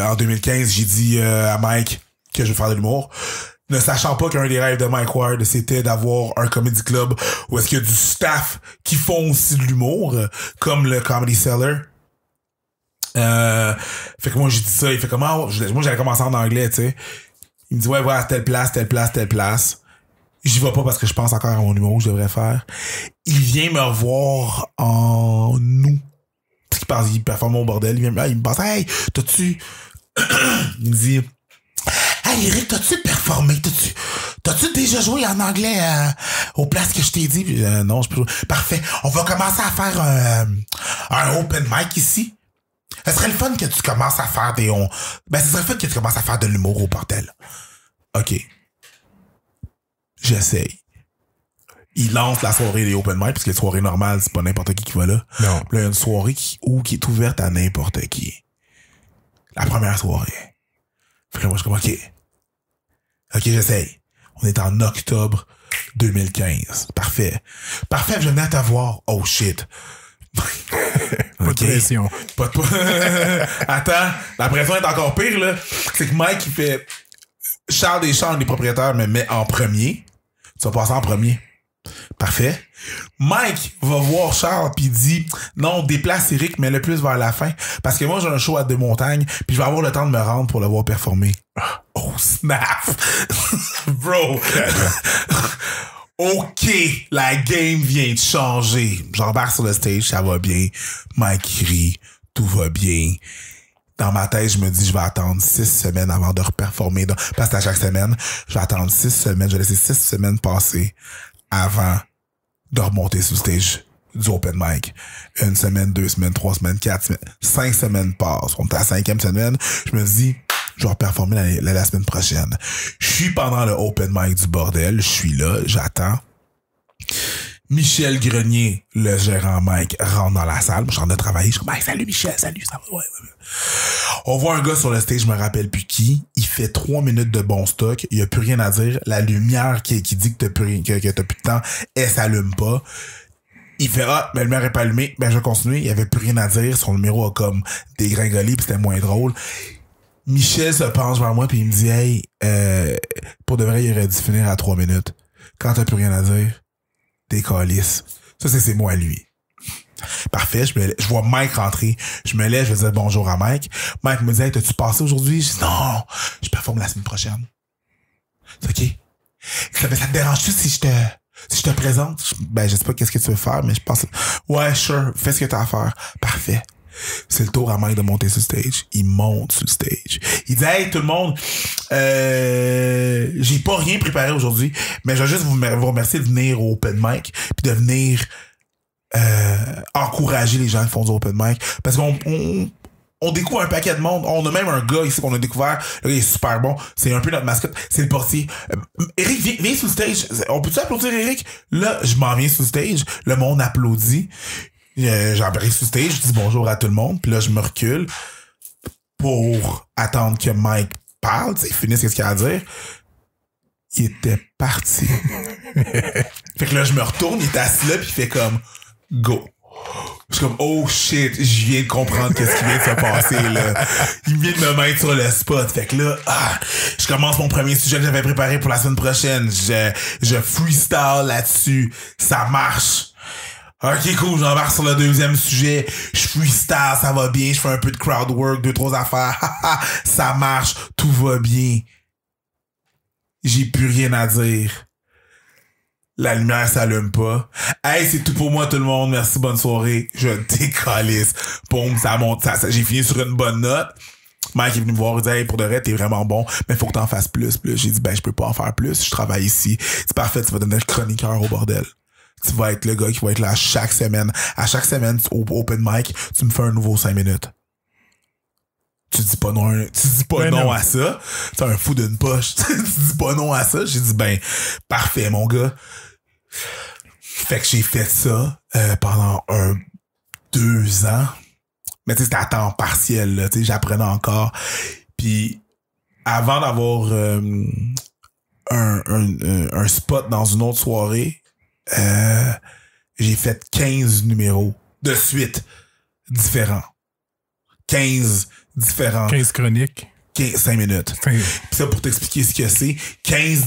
en 2015, j'ai dit à Mike que je veux faire de l'humour. Ne sachant pas qu'un des rêves de Mike Ward, c'était d'avoir un comedy club où est-ce qu'il y a du staff qui font aussi de l'humour, comme le Comedy Cellar. Fait que moi, j'ai dit ça. Il fait comment? Moi, j'allais commencer en anglais, tu sais. Il me dit, ouais, voilà, telle place. J'y vais pas parce que je pense encore à mon humour que je devrais faire. Il vient me revoir en août. Il performe au bordel, il me pense, hey, t'as-tu... il me dit, hey, Eric, t'as-tu performé? T'as-tu déjà joué en anglais aux places que je t'ai dit? Puis, non, je peux jouer. Parfait. On va commencer à faire un open mic ici. Ce serait le fun que tu commences à faire ce serait le fun que tu commences à faire de l'humour au bordel. OK. J'essaye. Il lance la soirée des open mic, parce que les soirées normales, c'est pas n'importe qui va là. Non. Là, il y a une soirée qui est ouverte à n'importe qui. La première soirée. Fait que moi, je suis comme, OK, j'essaye. On est en octobre 2015. Parfait, je venais à te voir. Oh shit. Pas de pression. Attends, la pression est encore pire, là. C'est que Mike, il fait Charles Deschamps, les propriétaires, me met en premier. Tu vas passer en premier. Parfait. Mike va voir Charles pis dit non, déplace Eric, mais le plus vers la fin parce que moi j'ai un show à Deux-Montagnes puis je vais avoir le temps de me rendre pour le voir performer. Oh snap. Bro. OK, la game vient de changer. J'embarque sur le stage, ça va bien. Mike rit, tout va bien. Dans ma tête, je me dis, je vais attendre 6 semaines avant de reperformer. Parce que à chaque semaine, je vais attendre 6 semaines. Je vais laisser 6 semaines passer avant de remonter sur le stage du open mic. 1 semaine, 2 semaines, 3 semaines, 4 semaines, 5 semaines passent. On est à la 5e semaine. Je me dis, je vais reperformer la semaine prochaine. Je suis pendant le open mic du bordel. Je suis là, j'attends. Michel Grenier, le gérant Mike, rentre dans la salle. Je suis en train de travailler. Je suis comme, hey, salut Michel, salut, ça va, ouais. On voit un gars sur le stage, je me rappelle plus qui. Il fait 3 minutes de bon stock. Il y a plus rien à dire. La lumière qui dit que t'as plus de temps, elle s'allume pas. Il fait, mais la lumière est pas allumée. Ben, je vais continuer. Il y avait plus rien à dire. Son numéro a comme dégringolé pis c'était moins drôle. Michel se penche vers moi pis il me dit, hey, pour de vrai, il aurait dû finir à 3 minutes. Quand t'as plus rien à dire, t'es calice. Ça, c'est moi, lui. Parfait, je vois Mike rentrer. Je me lève, je vais dire bonjour à Mike. Mike me dit, hey, t'as-tu passé aujourd'hui? Je dis, non, je performe la semaine prochaine. C'est OK. Ça te dérange-tu si je te présente? Je sais pas qu'est-ce que tu veux faire, mais je pense, ouais, sure, fais ce que t'as à faire. Parfait. C'est le tour à Mike de monter sur le stage. Il monte sur le stage. Il dit, hey, tout le monde, j'ai pas rien préparé aujourd'hui, mais je vais juste vous remercier de venir au open mic, puis de venir encourager les gens qui font du open mic, parce qu'on découvre un paquet de monde. On a même un gars ici qu'on a découvert. Le gars, il est super bon. C'est un peu notre mascotte. C'est le portier. Eric, viens sur le stage. On peut-tu applaudir Eric? Là, je m'en viens sur le stage. Le monde applaudit. J'arrive sur le stage. Je dis bonjour à tout le monde. Puis là, je me recule pour attendre que Mike parle. Tu sais, finisse ce qu'il a à dire. Il était parti. Fait que là, je me retourne. Il était assis là. Puis il fait comme go. Je suis comme, oh shit, je viens de comprendre qu'est-ce qui vient de se passer, là. Il vient de me mettre sur le spot. Fait que là, je commence mon premier sujet que j'avais préparé pour la semaine prochaine. Je freestyle là-dessus. Ça marche. Ok, cool, j'embarque sur le deuxième sujet. Je freestyle, ça va bien. Je fais un peu de crowd work, 2-3 affaires. Ça marche, tout va bien. J'ai plus rien à dire. La lumière s'allume pas. Hey, c'est tout pour moi, tout le monde. Merci, bonne soirée. Je décalisse. Boum, ça monte. J'ai fini sur une bonne note. Mike est venu me voir, il dit, hey, pour de vrai, t'es vraiment bon, mais faut que t'en fasses plus. J'ai dit, je peux pas en faire plus. Je travaille ici. C'est parfait, tu vas devenir chroniqueur au bordel. Tu vas être le gars qui va être là chaque semaine. À chaque semaine, au open mic, tu me fais un nouveau 5 minutes. Tu dis pas non à ça. T'es un fou d'une poche. Tu dis pas non à ça. J'ai dit, parfait, mon gars. Fait que j'ai fait ça pendant 2 ans. Mais tu sais, c'était à temps partiel, là. Tu sais, j'apprenais encore. Puis avant d'avoir un spot dans une autre soirée, j'ai fait 15 numéros de suite différents. 15 différents. 15 chroniques. 5 minutes. Puis ça, pour t'expliquer ce que c'est, 15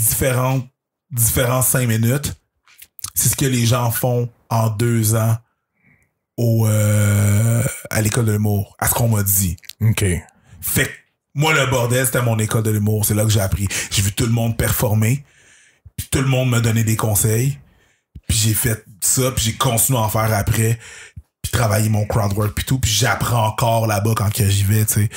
différents 5 minutes, c'est ce que les gens font en 2 ans à l'école de l'humour, à ce qu'on m'a dit. OK. Fait que moi, le bordel, c'était mon école de l'humour. C'est là que j'ai appris. J'ai vu tout le monde performer, puis tout le monde me donnait des conseils, puis j'ai fait ça, puis j'ai continué à en faire après, puis travailler mon crowdwork puis tout, puis j'apprends encore là-bas quand que j'y vais, tu sais.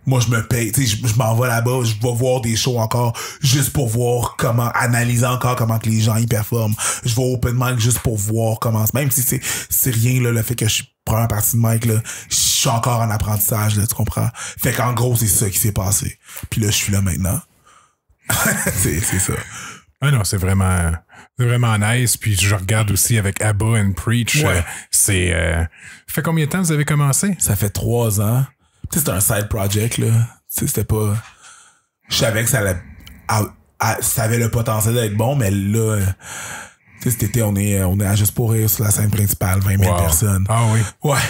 Moi, je me paye, tu sais, je m'en vais là-bas, je vais voir des shows encore juste pour voir analyser encore comment que les gens y performent. Je vais au open mic juste pour voir comment, même si c'est rien, là, le fait que je suis première partie de mic, là, je suis encore en apprentissage, là, tu comprends? Fait qu'en gros, c'est ça qui s'est passé. Puis là, je suis là maintenant. c'est ça. Ah non, c'est vraiment nice. Puis je regarde aussi avec Abba and Preach. Ouais. Fait combien de temps vous avez commencé? Ça fait 3 ans. Tu sais, c'était un side project, là. Tu sais, c'était pas... Je savais que ça avait le potentiel d'être bon, mais là... Tu sais, cet été, on est à Juste pour rire sur la scène principale, 20 000 personnes. Ah oui? Ouais.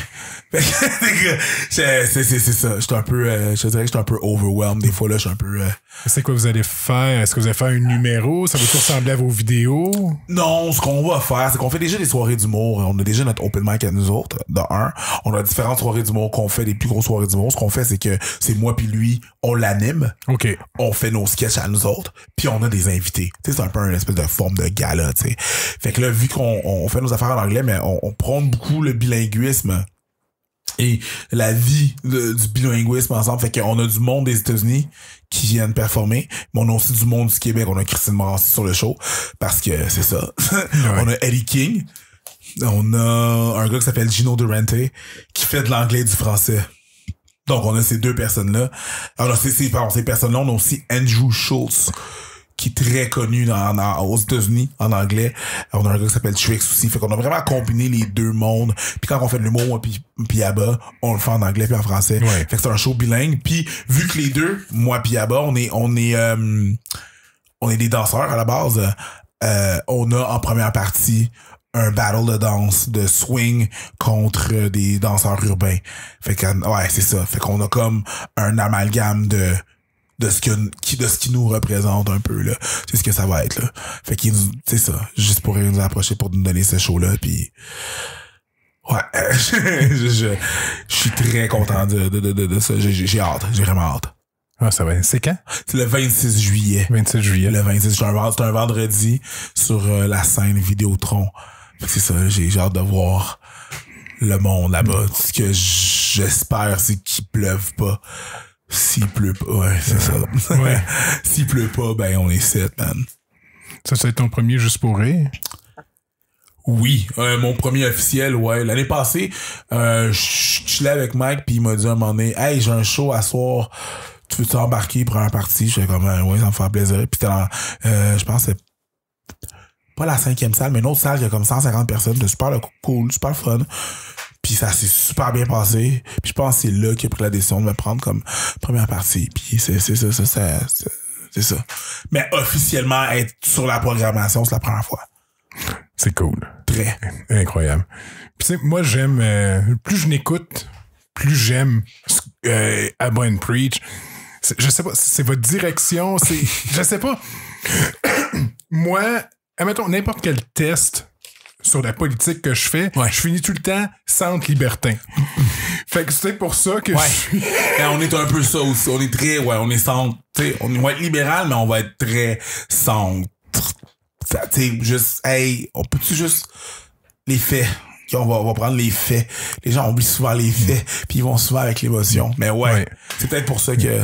C'est ça. Je dirais que je suis un peu overwhelmed. Des fois, là, je suis un peu... C'est quoi vous allez faire? Est-ce que vous allez faire un numéro? Ça va-tu ressembler à vos vidéos? Non, ce qu'on va faire, c'est qu'on fait déjà des soirées d'humour. On a déjà notre open mic à nous autres, de un. On a différentes soirées d'humour qu'on fait, des plus grosses soirées d'humour. Ce qu'on fait, c'est que c'est moi puis lui, on l'anime. OK. On fait nos sketchs à nous autres, puis on a des invités. Tu sais, c'est un peu une espèce de forme de gala, tu sais. Fait que là, vu qu'on fait nos affaires en anglais, mais on prône beaucoup le bilinguisme et la vie du bilinguisme ensemble. Fait qu'on a du monde des États-Unis qui viennent performer, mais on a aussi du monde du Québec. On a Christine Morancy sur le show, parce que c'est ça. Ouais. On a Eddie King. On a un gars qui s'appelle Gino Durante, qui fait de l'anglais et du français. Donc, on a ces 2 personnes-là. Alors, ces personnes-là, on a aussi Andrew Schultz, qui est très connu aux États-Unis en anglais. On a un gars qui s'appelle Trix aussi. Fait qu'on a vraiment combiné les 2 mondes. Puis quand on fait de l'humour, moi puis Abba, on le fait en anglais puis en français. Ouais. Fait que c'est un show bilingue. Puis vu que les 2, moi puis Abba, on est des danseurs à la base. On a en première partie un battle de danse, de swing contre des danseurs urbains. Fait que, ouais, c'est ça. Fait qu'on a comme un amalgame de ce qui nous représente un peu, là. C'est ce que ça va être, là. Fait qu'il c'est ça. Juste pour nous approcher pour nous donner ce show-là, puis Ouais, je suis très content de ça. J'ai hâte. J'ai vraiment hâte. Ah, ça va. C'est quand? C'est le 26 juillet. 26 juillet. Le 26, c'est un vendredi sur la scène Vidéotron. Fait que c'est ça, j'ai hâte de voir le monde là-bas. Ce que j'espère, c'est qu'il pleuve pas. S'il pleut pas, ouais, c'est ça. Ouais. S'il pleut pas, ben on est 7, man. Ça va être ton premier juste pour rire? Oui, mon premier officiel, ouais. L'année passée, je chillais avec Mike puis il m'a dit à un moment donné, hey, j'ai un show à soir, tu veux t'embarquer pour un partie? J'étais comme, ouais, ça me fait plaisir. Puis c'était dans, je pense que c'est pas la 5e salle, mais une autre salle qui a comme 150 personnes, c'était super cool, super fun. Puis ça s'est super bien passé. Puis je pense que c'est là qu'il a pris la décision de me prendre comme première partie. Puis c'est ça. Mais officiellement, être sur la programmation, c'est la première fois. C'est cool. Très. Incroyable. Puis tu sais, moi, j'aime... plus je n'écoute, plus j'aime Abba and Preach. Je sais pas, c'est votre direction, c'est... je sais pas. Moi, admettons, n'importe quel test sur la politique que je fais, je finis tout le temps centre libertin. Fait que c'est pour ça que je suis... on est un peu ça aussi. On est très... Ouais, on est centre... Tu sais, on va être libéral, mais on va être très centre. Tu sais, juste... Hey, on peut-tu juste... Les faits. On va prendre les faits. Les gens oublient souvent les faits, puis ils vont souvent avec l'émotion. Mais ouais. C'est peut-être pour ça que...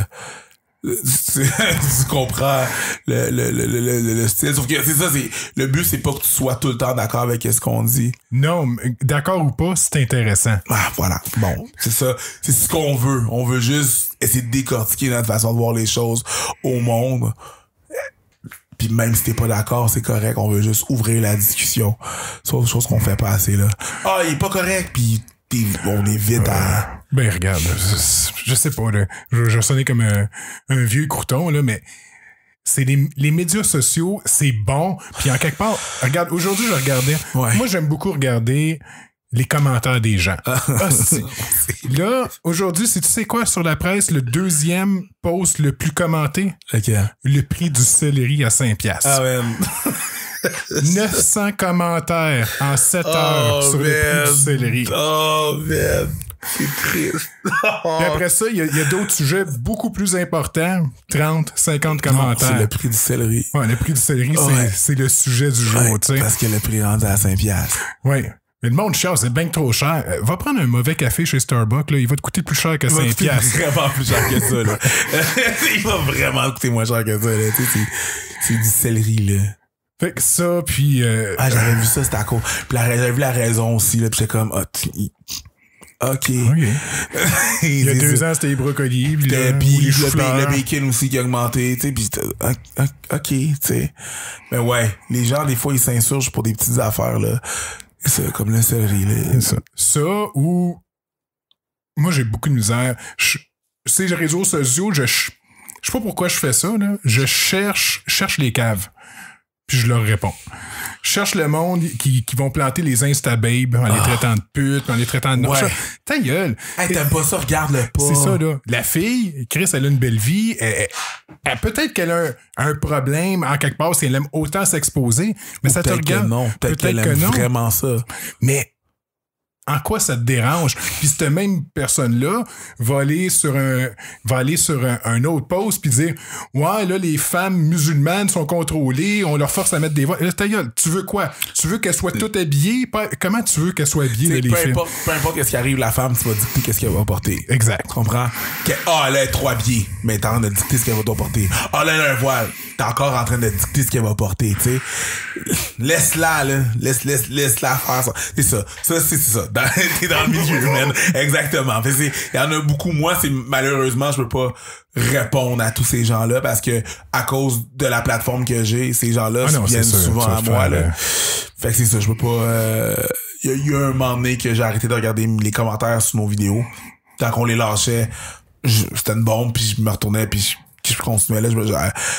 tu comprends le style. Sauf que c'est ça, le but, c'est pas que tu sois tout le temps d'accord avec ce qu'on dit. Non, d'accord ou pas, c'est intéressant. Ah, voilà. Bon, c'est ça. C'est ce qu'on veut. On veut juste essayer de décortiquer notre façon de voir les choses au monde. Puis même si t'es pas d'accord, c'est correct. On veut juste ouvrir la discussion sur des choses qu'on fait pas assez, là. Ah, il est pas correct, puis on évite à... Ben, regarde, je sais pas, là. Je sonnais comme un vieux crouton, là, mais c'est les médias sociaux, c'est bon. Puis en quelque part, regarde, aujourd'hui, je regardais... Ouais. Moi, j'aime beaucoup regarder les commentaires des gens. Là, aujourd'hui, tu sais quoi, sur la presse, le 2e post le plus commenté? Okay. Le prix du céleri à 5$. Ah ouais. 900 commentaires en 7 heures sur le prix du céleri. Oh, man. C'est triste. Et après ça, il y a d'autres sujets beaucoup plus importants. 30, 50 commentaires. C'est le prix du céleri. Ouais, le prix du céleri, c'est le sujet du jour, tu sais. Parce que le prix rendu à 5$. Oui. Mais le monde cher, c'est bien trop cher. Va prendre un mauvais café chez Starbucks, là. Il va te coûter plus cher que 5$. Il va coûter vraiment plus cher que ça, là. Il va vraiment coûter moins cher que ça, là. Tu sais, c'est du céleri, là. Fait que ça, puis... j'avais vu ça, c'était à cause. Puis j'avais vu la raison aussi, là. Puis j'étais comme, OK. Il y a 2 ans, c'était les brocolis. Puis le bacon aussi qui a augmenté, tu sais. Puis OK, tu sais. Mais ouais, les gens, des fois, ils s'insurgent pour des petites affaires, là. C'est comme le céleri, là. Ça, ou... Moi, j'ai beaucoup de misère. C'est les réseaux sociaux, je sais pas pourquoi je fais ça, là. Je cherche les caves. Puis je leur réponds. Je cherche le monde qui vont planter les Instababes en les traitant de putes, en les traitant de... Ouais. Ta gueule! Hey, t'aimes pas ça, regarde-le pas. C'est ça, là. La fille, Chris, elle a une belle vie. Elle peut-être qu'elle a un problème en quelque part si elle aime autant s'exposer, mais ça te regarde. Peut-être qu'elle aime vraiment ça. Mais en quoi ça te dérange? Puis cette même personne-là va aller sur un autre post puis dire ouais, là, les femmes musulmanes sont contrôlées, on leur force à mettre des voiles. Là, ta gueule, tu veux quoi? Tu veux qu'elles soient toutes habillées? Comment tu veux qu'elles soient habillées, les filles? Peu importe qu'est-ce qui arrive, la femme, tu vas dicter qu'est-ce qu'elle va porter. Exact. Tu comprends? Elle est trop habillée, mais t'es en train de dicter ce qu'elle va porter. Là, elle a un voile. T'es encore en train de dicter ce qu'elle va porter, tu sais. Laisse-la, là. Laisse-la faire ça. C'est ça. C'est ça. T'es dans le milieu, man. Exactement. Il y en a beaucoup. Moi, malheureusement, je peux pas répondre à tous ces gens-là parce que à cause de la plateforme que j'ai, ces gens-là viennent souvent à moi, là. Fait que c'est ça, je peux pas... Il y a eu un moment donné que j'ai arrêté de regarder les commentaires sur nos vidéos. Tant qu'on les lâchait, c'était une bombe, puis je me retournais, puis je continuais là,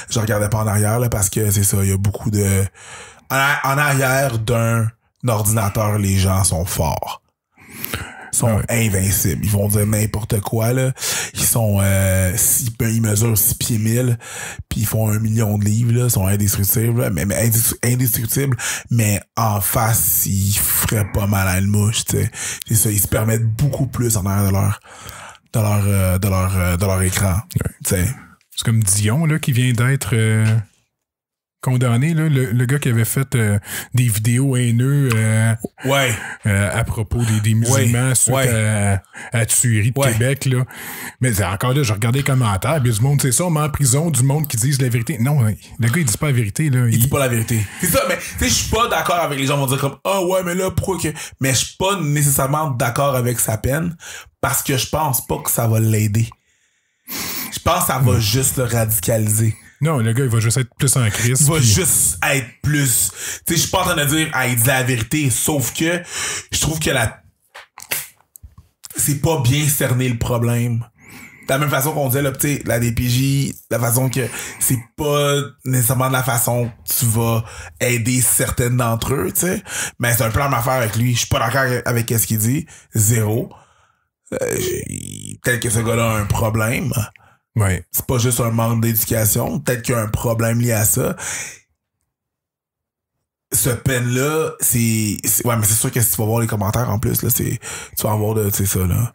je regardais pas en arrière, là, parce que c'est ça, il y a beaucoup de... En arrière d'un ordinateur, les gens sont forts. sont invincibles. Ils vont dire n'importe quoi, là. Ils mesurent 6 pieds 1000, puis ils font 1 million de livres, là. Ils sont indestructibles, là. Mais indestructibles. Mais en face, ils feraient pas mal à une mouche, tu sais. C'est ça. Ils se permettent beaucoup plus en arrière de leur écran. Tu sais. C'est comme Dion, là, qui vient d'être condamné, là, le gars qui avait fait des vidéos haineux à propos des musulmans suite à la tuerie de Québec, là. Mais encore là, je regardais les commentaires, puis du monde, c'est ça, on met en prison du monde qui disent la vérité. Non, le gars, il dit pas la vérité, là. Il dit pas la vérité. C'est ça, mais tu sais, je suis pas d'accord avec les gens qui vont dire comme mais là, pourquoi que. Mais je suis pas nécessairement d'accord avec sa peine parce que je pense pas que ça va l'aider. Je pense que ça va juste le radicaliser. Non, le gars, il va juste être plus en crise. Il va juste être plus... Tu sais, je suis pas en train de dire, il dit la vérité, sauf que je trouve que c'est pas bien cerner le problème. De la même façon qu'on disait, là, tu sais, la DPJ, la façon que c'est pas nécessairement de la façon que tu vas aider certaines d'entre eux, tu sais. Mais c'est un peu la même affaire avec lui. Je suis pas d'accord avec ce qu'il dit. Zéro. Peut-être que ce gars-là a un problème. Ouais. C'est pas juste un manque d'éducation. Peut-être qu'il y a un problème lié à ça. Ce peine-là, ouais, mais c'est sûr que si tu vas voir les commentaires en plus, là, tu vas avoir de, tu sais, ça, là.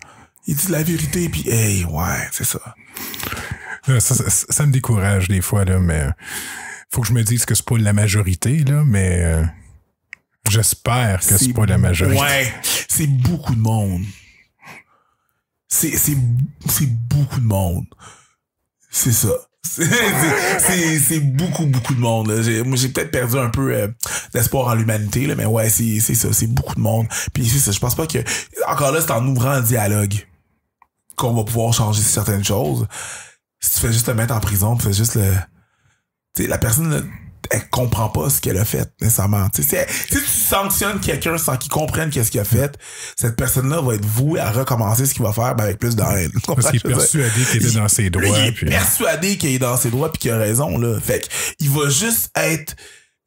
Il dit la vérité, puis c'est ça. Ça me décourage des fois, là, mais faut que je me dise que c'est pas la majorité, là, mais j'espère que c'est pas la majorité. Ouais, c'est beaucoup de monde. C'est beaucoup de monde. C'est ça. C'est beaucoup de monde, là. J'ai peut-être perdu un peu d'espoir en l'humanité, là, mais ouais, c'est ça, c'est beaucoup de monde. Puis c'est ça, je pense pas que... Encore là, c'est en ouvrant un dialogue qu'on va pouvoir changer certaines choses. Si tu fais juste te mettre en prison, tu fais juste le... Tu sais, la personne, là, elle comprend pas ce qu'elle a fait, nécessairement. Tu sais, si tu sanctionnes quelqu'un sans qu'il comprenne qu'est-ce qu'il a fait, cette personne-là va être vouée à recommencer ce qu'il va faire, avec plus de haine. Parce qu'il est persuadé qu'il est dans ses droits. Il est persuadé qu'il est dans ses droits puis qu'il a raison, là. Fait qu'il va juste être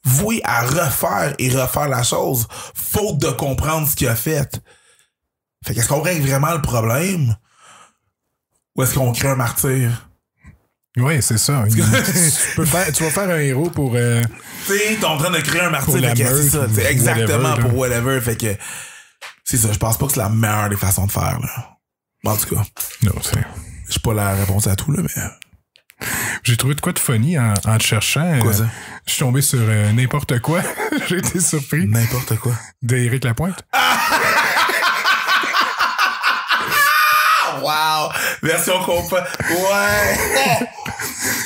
voué à refaire la chose, faute de comprendre ce qu'il a fait. Fait qu'est-ce qu'on règle vraiment le problème? Ou est-ce qu'on crée un martyr? Oui, c'est ça. tu vas faire un héros pour... Tu sais, t'es en train de créer un martyr. C'est ça. C'est exactement whatever, pour whatever. Fait que c'est ça. Je pense pas que c'est la meilleure des façons de faire, là. En tout cas. Non, c'est... J'ai pas la réponse à tout, là, mais... J'ai trouvé de quoi de funny en te cherchant. Quoi ça? Je suis tombé sur n'importe quoi. J'ai été surpris. N'importe quoi. D'Éric Lapointe. Wow! Version compas. Ouais!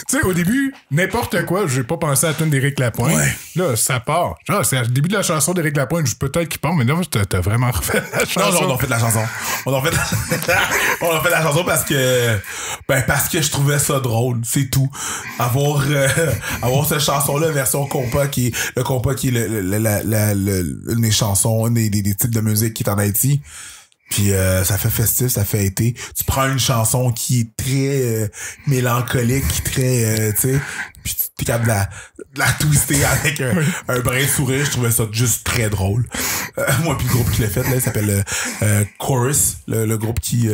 Tu sais, au début, n'importe quoi, j'ai pas pensé à la tune d'Éric Lapointe. Ouais. Là, ça part. Genre, c'est le début de la chanson d'Éric Lapointe, peut-être qu'il part, mais là, t'as vraiment refait la chanson. Non, on a refait la chanson. On a refait la chanson parce que je trouvais ça drôle, c'est tout. Avoir cette chanson-là, version compas, qui est le compas qui est une des chansons, une des types de musique qui est en Haïti. Puis ça fait festif, ça fait été. Tu prends une chanson qui est très mélancolique, très tu sais, puis t'es capable de la twister avec un brin de sourire. Je trouvais ça juste très drôle. Moi puis le groupe qui l'a fait là, il s'appelle Chorus, le groupe qui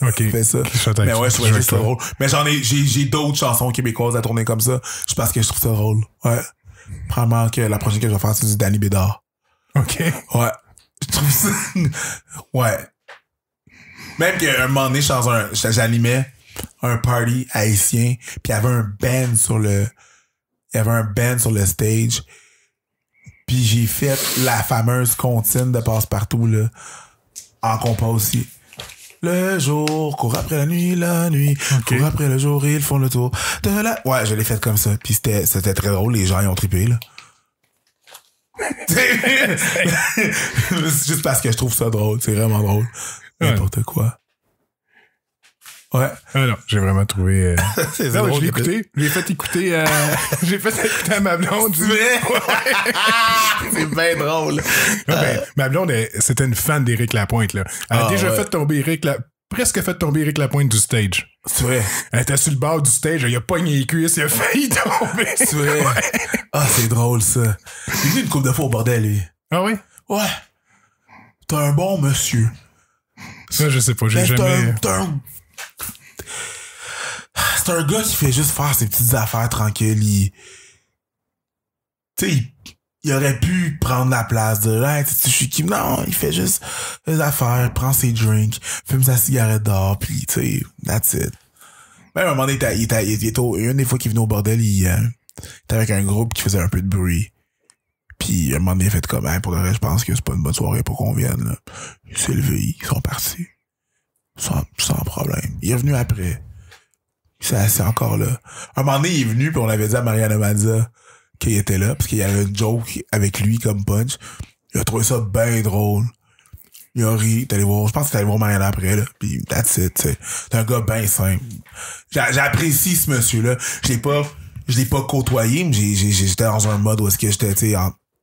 fait ça. Mais ouais, je trouvais juste ça drôle. Mais j'ai d'autres chansons québécoises à tourner comme ça. Je pense que je trouve ça drôle. Ouais. Probablement que la prochaine que je vais faire c'est du Danny Bédard. OK. Ouais. Je trouve ça... Ouais. Même qu'à un moment donné, j'animais un party haïtien, puis il y avait un band sur le... Il y avait un band sur le stage, puis j'ai fait la fameuse comptine de Passe-Partout, là, en compas aussi. Le jour court après la nuit court après le jour, ils font le tour de la... Ouais, je l'ai fait comme ça, puis c'était très drôle, les gens, ils ont trippé, là. C'est juste parce que je trouve ça drôle, c'est vraiment drôle. N'importe quoi. Ouais. Ah non, j'ai vraiment trouvé... c'est drôle. Je l'ai écouté. J'ai fait écouter à ma blonde. C'est vrai? C'est bien drôle. Ma blonde, c'était une fan d'Éric Lapointe, là. Elle a déjà fait tomber presque fait tomber Éric Lapointe du stage. C'est vrai. Elle était sur le bord du stage, il a pogné les cuisses, il a failli tomber. C'est vrai. Ouais. Ah, c'est drôle, ça. Il est venu une couple de fois au bordel, lui. Ah oui? Ouais. T'es un bon monsieur. Ça, je sais pas, j'ai jamais... C'est un gars qui fait juste faire ses petites affaires tranquilles. Tu sais, il aurait pu prendre la place de là. Tu sais, je suis qui? Non, il fait juste les affaires, prend ses drinks, fume sa cigarette d'or, puis tu sais, that's it. Même à un moment donné, une des fois qu'il venait au bordel, il était avec un groupe qui faisait un peu de bruit. Puis à un moment donné, il a fait comme, pour le reste, je pense que c'est pas une bonne soirée pour qu'on vienne, là. Il s'est levé, ils sont partis. Sans problème. Il est revenu après. C'est encore là. À un moment donné, il est venu, puis on avait dit à Mariana Mazza qu'il était là, parce qu'il y avait une joke avec lui comme punch. Il a trouvé ça bien drôle. Il a ri, t'allais voir, je pense que t'allais voir Mariana après, là. Puis that's it, t'sais. C'est un gars bien simple. J'apprécie ce monsieur-là. Je l'ai pas côtoyé, mais j'étais dans un mode où est-ce que j'étais, tu sais,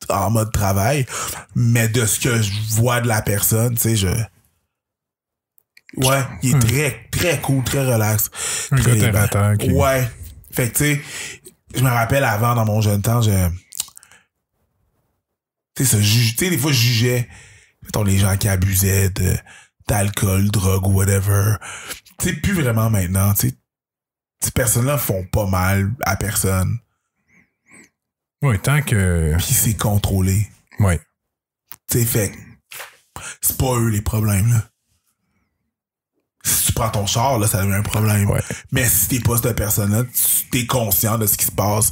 en mode travail. Mais de ce que je vois de la personne, tu sais, ouais, il est très, très cool, très relax. Un gars terre à terre. Ouais. Fait que, tu sais, je me rappelle avant, dans mon jeune temps, tu sais, des fois, je jugeais, mettons, les gens qui abusaient d'alcool, drogue ou whatever. Tu sais, plus vraiment maintenant, tu sais. Ces personnes-là font pas mal à personne. Ouais, tant que... Puis c'est contrôlé. Ouais. Tu sais, fait c'est pas eux les problèmes, là. Si tu prends ton char, là, ça devient un problème. Ouais. Mais si t'es pas cette personne-là, t'es conscient de ce qui se passe,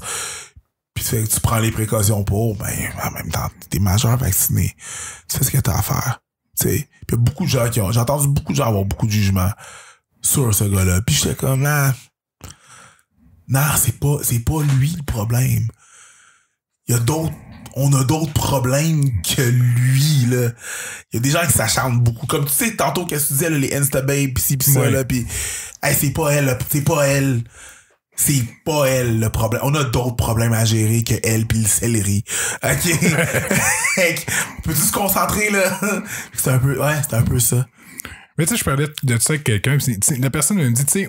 puis tu prends les précautions pour, ben, en même temps, t'es majeur vacciné. Tu fais ce que t'as à faire. Tu sais. Puis y a beaucoup de gens j'ai entendu beaucoup de gens avoir beaucoup de jugements sur ce gars-là. Puis j'étais comme, non, c'est pas lui le problème. On a d'autres problèmes que lui, là. Il y a des gens qui s'acharnent beaucoup. Comme tu sais, tantôt, qu'est-ce que tu disais, là, les Instababes, pis ci, pis ça, là, pis, c'est pas elle, c'est pas elle le problème. On a d'autres problèmes à gérer que elle pis le céleri. OK? Peux-tu se concentrer, là? C'est un peu ça. Mais tu sais, je parlais de ça avec quelqu'un, la personne me dit, tu sais,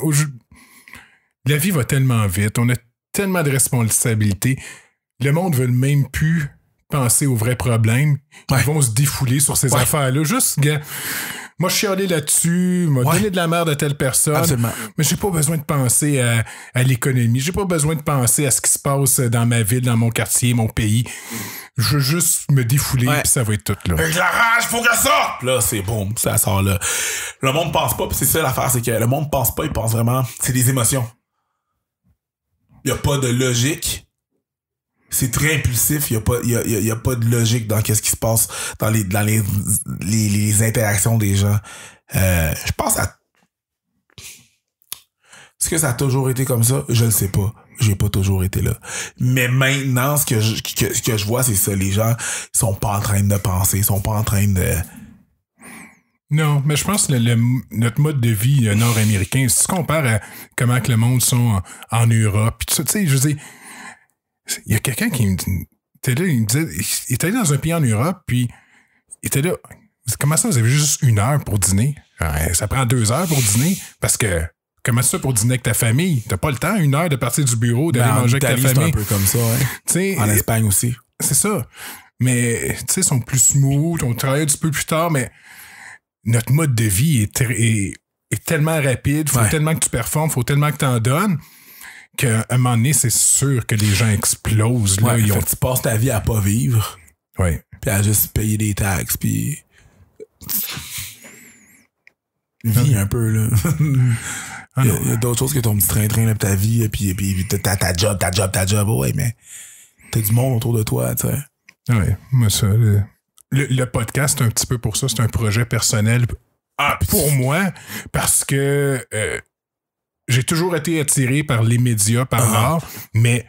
la vie va tellement vite, on a tellement de responsabilités. Le monde veut même plus penser aux vrais problèmes. Ils vont se défouler sur ces affaires-là. Juste, gars, moi, je suis allé là-dessus, m'a donné de la merde à telle personne. Absolument. Mais j'ai pas besoin de penser à l'économie. J'ai pas besoin de penser à ce qui se passe dans ma ville, dans mon quartier, mon pays. Je veux juste me défouler, puis ça va être tout, là. Avec la rage, faut que ça! Là, c'est bon, ça sort là. Le monde pense pas, puis c'est ça l'affaire, c'est que le monde pense pas, il pense vraiment, c'est des émotions. Il y a pas de logique. C'est très impulsif, il y a pas de logique dans qu'est-ce qui se passe dans les interactions des gens. Je pense à... Est-ce que ça a toujours été comme ça? Je le sais pas. J'ai pas toujours été là. Mais maintenant, ce que je vois, c'est ça. Les gens sont pas en train de penser, sont pas en train de... Non, mais je pense que notre mode de vie nord-américain, si tu compares à comment que le monde sont en Europe, pis tout ça, tu sais, je veux dire, il y a quelqu'un qui me dit, il me disait, il était allé dans un pays en Europe, puis il était là, comment ça, vous avez juste 1 heure pour dîner? Ça prend 2 heures pour dîner, parce que, comment ça pour dîner avec ta famille? T'as pas le temps, 1 heure de partir du bureau, d'aller manger avec ta famille. C'est un peu comme ça, hein. T'sais, en Espagne aussi. C'est ça. Mais, tu sais, ils sont plus smooth, on travaille un petit peu plus tard, mais notre mode de vie est tellement rapide, faut tellement que tu performes, faut tellement que tu en donnes, qu'à un moment donné, c'est sûr que les gens explosent. Là, tu passes ta vie à pas vivre. Ouais. Puis à juste payer des taxes, puis... Vis un peu, là. Il y a d'autres choses que ton petit train-train, là, pis ta vie, puis ta job, ouais, mais t'as du monde autour de toi, tu sais. Ouais, moi, ça... Le podcast, c'est un petit peu pour ça. C'est un projet personnel pour moi, parce que j'ai toujours été attiré par les médias, par l'art, mais